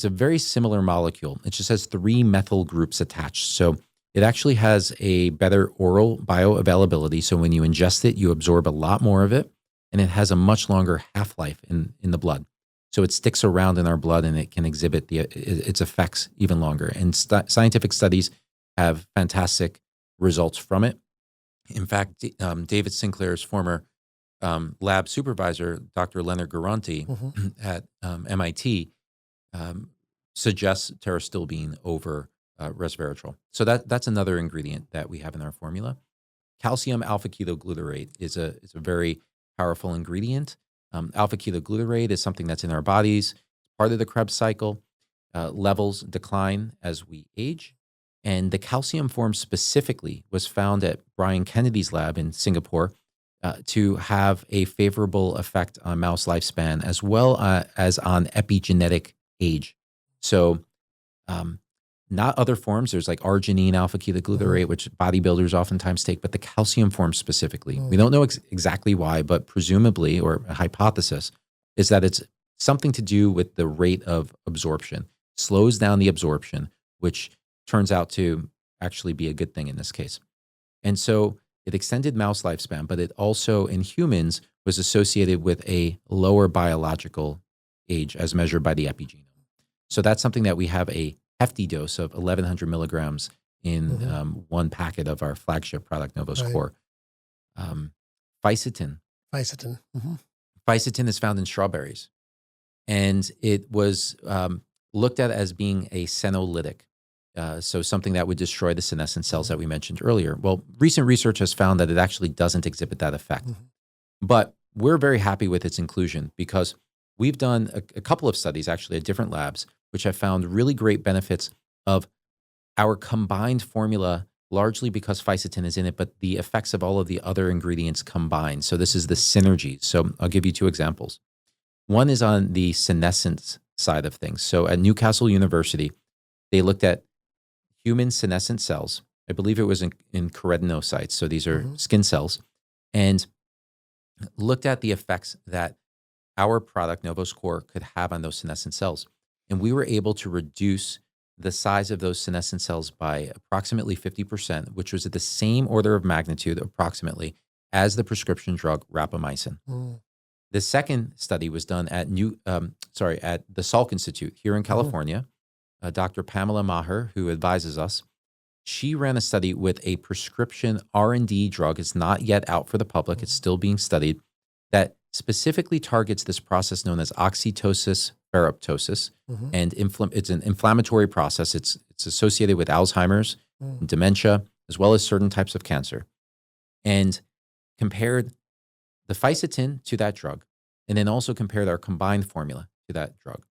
a very similar molecule. It just has 3 methyl groups attached. So it actually has a better oral bioavailability. So when you ingest it, you absorb a lot more of it. And it has a much longer half-life in the blood. So it sticks around in our blood and it can exhibit its effects even longer. And scientific studies have fantastic results from it. In fact, David Sinclair's former lab supervisor, Dr. Leonard Garanti at MIT, suggests pterostilbene over resveratrol. So that's another ingredient that we have in our formula. Calcium alpha-ketoglutarate is a very powerful ingredient. Alpha-ketoglutarate is something that's in our bodies. It's part of the Krebs cycle. Levels decline as we age. And the calcium form specifically was found at Brian Kennedy's lab in Singapore to have a favorable effect on mouse lifespan as well as on epigenetic age. So not other forms. There's like arginine alpha-ketoglutarate, which bodybuilders oftentimes take, but the calcium form specifically. We don't know exactly why, but presumably, or a hypothesis, is that it's something to do with the rate of absorption. Slows down the absorption, which turns out to actually be a good thing in this case. And so it extended mouse lifespan, but it also, in humans, was associated with a lower biological age as measured by the epigenome. So that's something that we have a hefty dose of 1,100 milligrams in one packet of our flagship product, Novos Core. Fisetin. Fisetin is found in strawberries. And it was looked at as being a senolytic. So something that would destroy the senescent cells that we mentioned earlier. Well, recent research has found that it actually doesn't exhibit that effect. But we're very happy with its inclusion because we've done a couple of studies actually at different labs which have found really great benefits of our combined formula, largely because fisetin is in it, but the effects of all of the other ingredients combined. So this is the synergy. So I'll give you 2 examples. One is on the senescence side of things. So at Newcastle University, they looked at human senescent cells. I believe it was in keratinocytes. So these are skin cells, and looked at the effects that our product, Novos Core, could have on those senescent cells. And we were able to reduce the size of those senescent cells by approximately 50%, which was at the same order of magnitude, approximately, as the prescription drug rapamycin. The second study was done at at the Salk Institute here in California. Dr. Pamela Maher, who advises us, she ran a study with a prescription R&D drug. It's not yet out for the public. It's still being studied, that specifically targets this process known as oxytocin ferroptosis. And it's an inflammatory process. It's associated with Alzheimer's, dementia, as well as certain types of cancer, and compared the Fisetin to that drug, and then also compared our combined formula to that drug.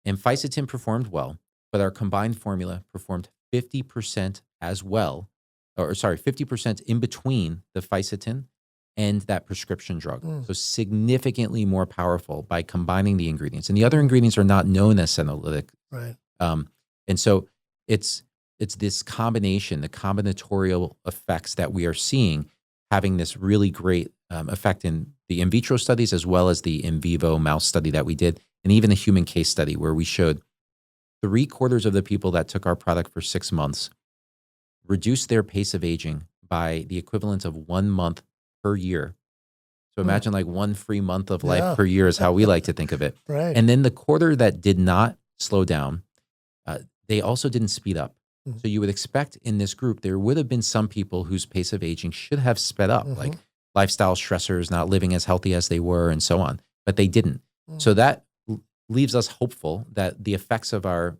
And Fisetin performed well, but our combined formula performed 50% as well, 50% in between the Fisetin and that prescription drug. So significantly more powerful by combining the ingredients. And the other ingredients are not known as senolytic. Right. And so it's this combination, the combinatorial effects that we are seeing having this really great effect in the in vitro studies, as well as the in vivo mouse study that we did, and even a human case study where we showed 3/4 of the people that took our product for 6 months reduced their pace of aging by the equivalent of 1 month per year. So imagine like 1 free month of life per year is how we like to think of it. Right. And then the quarter that did not slow down, they also didn't speed up. So you would expect in this group, there would have been some people whose pace of aging should have sped up, like lifestyle stressors, not living as healthy as they were, and so on, but they didn't. So that leaves us hopeful that the effects of our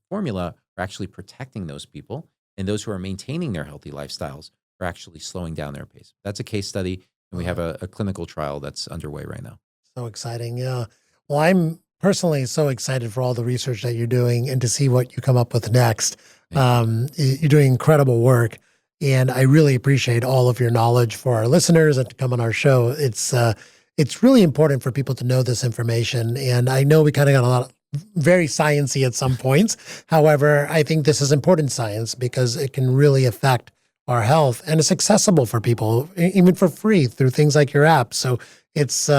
formula are actually protecting those people, and those who are maintaining their healthy lifestyles are actually slowing down their pace. That's a case study, and we have a clinical trial that's underway right now. So exciting. Yeah. Well, I'm personally so excited for all the research that you're doing and to see what you come up with next. You're doing incredible work, and I really appreciate all of your knowledge for our listeners and to come on our show. It's really important for people to know this information, and I know we kind of got a lot of very sciencey at some points. However, I think this is important science because it can really affect our health, and it's accessible for people, even for free through things like your app. So it's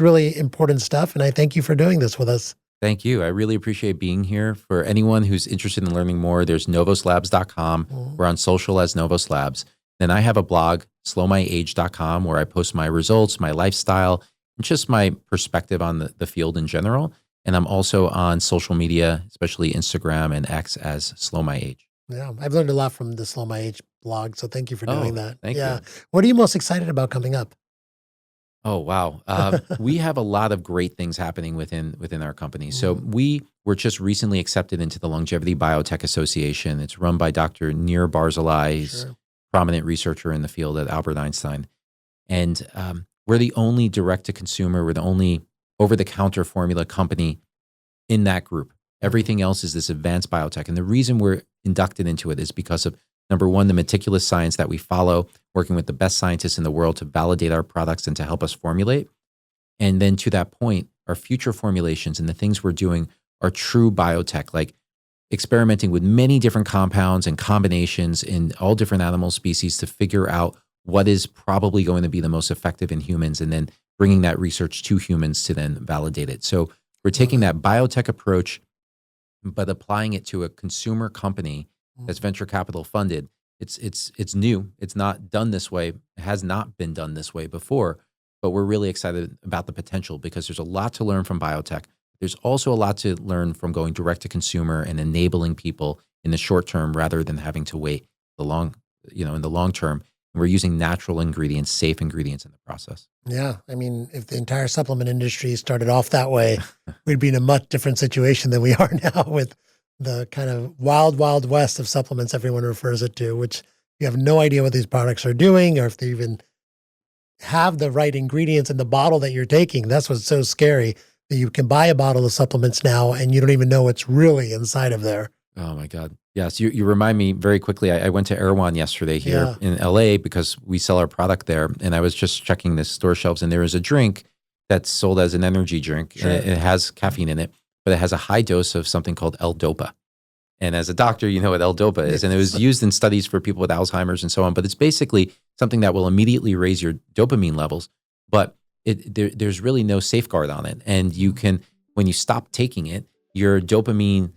really important stuff, and I thank you for doing this with us. Thank you. I really appreciate being here. For anyone who's interested in learning more, there's novoslabs.com. We're on social as Novos Labs. Then I have a blog, slowmyage.com, where I post my results, my lifestyle, and just my perspective on the field in general. And I'm also on social media, especially Instagram and X, as Slow My Age. Yeah, I've learned a lot from the Slow My Age blog, so thank you for doing that. Thank you. What are you most excited about coming up? Oh, wow. We have a lot of great things happening within our company. So we were just recently accepted into the Longevity Biotech Association. It's run by Dr. Nir Barzilai. He's a prominent researcher in the field at Albert Einstein. And we're the only direct-to-consumer, we're the only over-the-counter formula company in that group. Everything else is this advanced biotech. And the reason we're inducted into it is because of, number one, the meticulous science that we follow, working with the best scientists in the world to validate our products and to help us formulate. And then to that point, our future formulations and the things we're doing are true biotech, like experimenting with many different compounds and combinations in all different animal species to figure out what is probably going to be the most effective in humans, and then bringing that research to humans to then validate it. So we're taking that biotech approach, but applying it to a consumer company that's venture capital funded. It's new. It's not done this way. It has not been done this way before, but we're really excited about the potential because there's a lot to learn from biotech. There's also a lot to learn from going direct to consumer and enabling people in the short term rather than having to wait in the long term. And we're using natural ingredients, safe ingredients in the process. Yeah. I mean, if the entire supplement industry started off that way, we'd be in a much different situation than we are now with the kind of wild, wild west of supplements everyone refers it to, which you have no idea what these products are doing or if they even have the right ingredients in the bottle that you're taking. That's what's so scary, that you can buy a bottle of supplements now and you don't even know what's really inside of there. Oh my God. Yes. You remind me very quickly. I went to Erewhon yesterday here in LA because we sell our product there. And I was just checking the store shelves and there is a drink that's sold as an energy drink. And it has caffeine in it, but it has a high dose of something called L-dopa. And as a doctor, you know what L-dopa is. And it was used in studies for people with Alzheimer's and so on. But it's basically something that will immediately raise your dopamine levels. But there's really no safeguard on it. And you can, when you stop taking it, your dopamine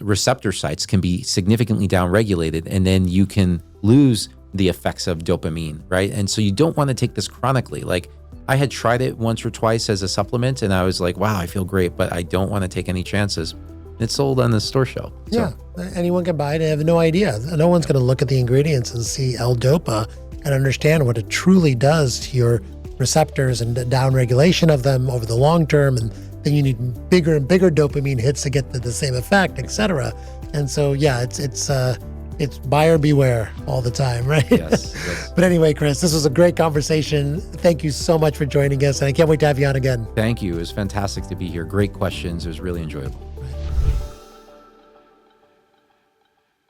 receptor sites can be significantly downregulated, and then you can lose the effects of dopamine, right? And so you don't want to take this chronically. Like I had tried it once or twice as a supplement, and I was like, wow, I feel great, but I don't want to take any chances. It's sold on the store shelf. Yeah, anyone can buy it and have no idea. No one's going to look at the ingredients and see L-dopa and understand what it truly does to your receptors and the downregulation of them over the long term. And then you need bigger and bigger dopamine hits to get to the same effect, et cetera. And so, yeah, it's it's buyer beware all the time, right? Yes. But anyway, Chris, this was a great conversation. Thank you so much for joining us, and I can't wait to have you on again. Thank you. It was fantastic to be here. Great questions. It was really enjoyable.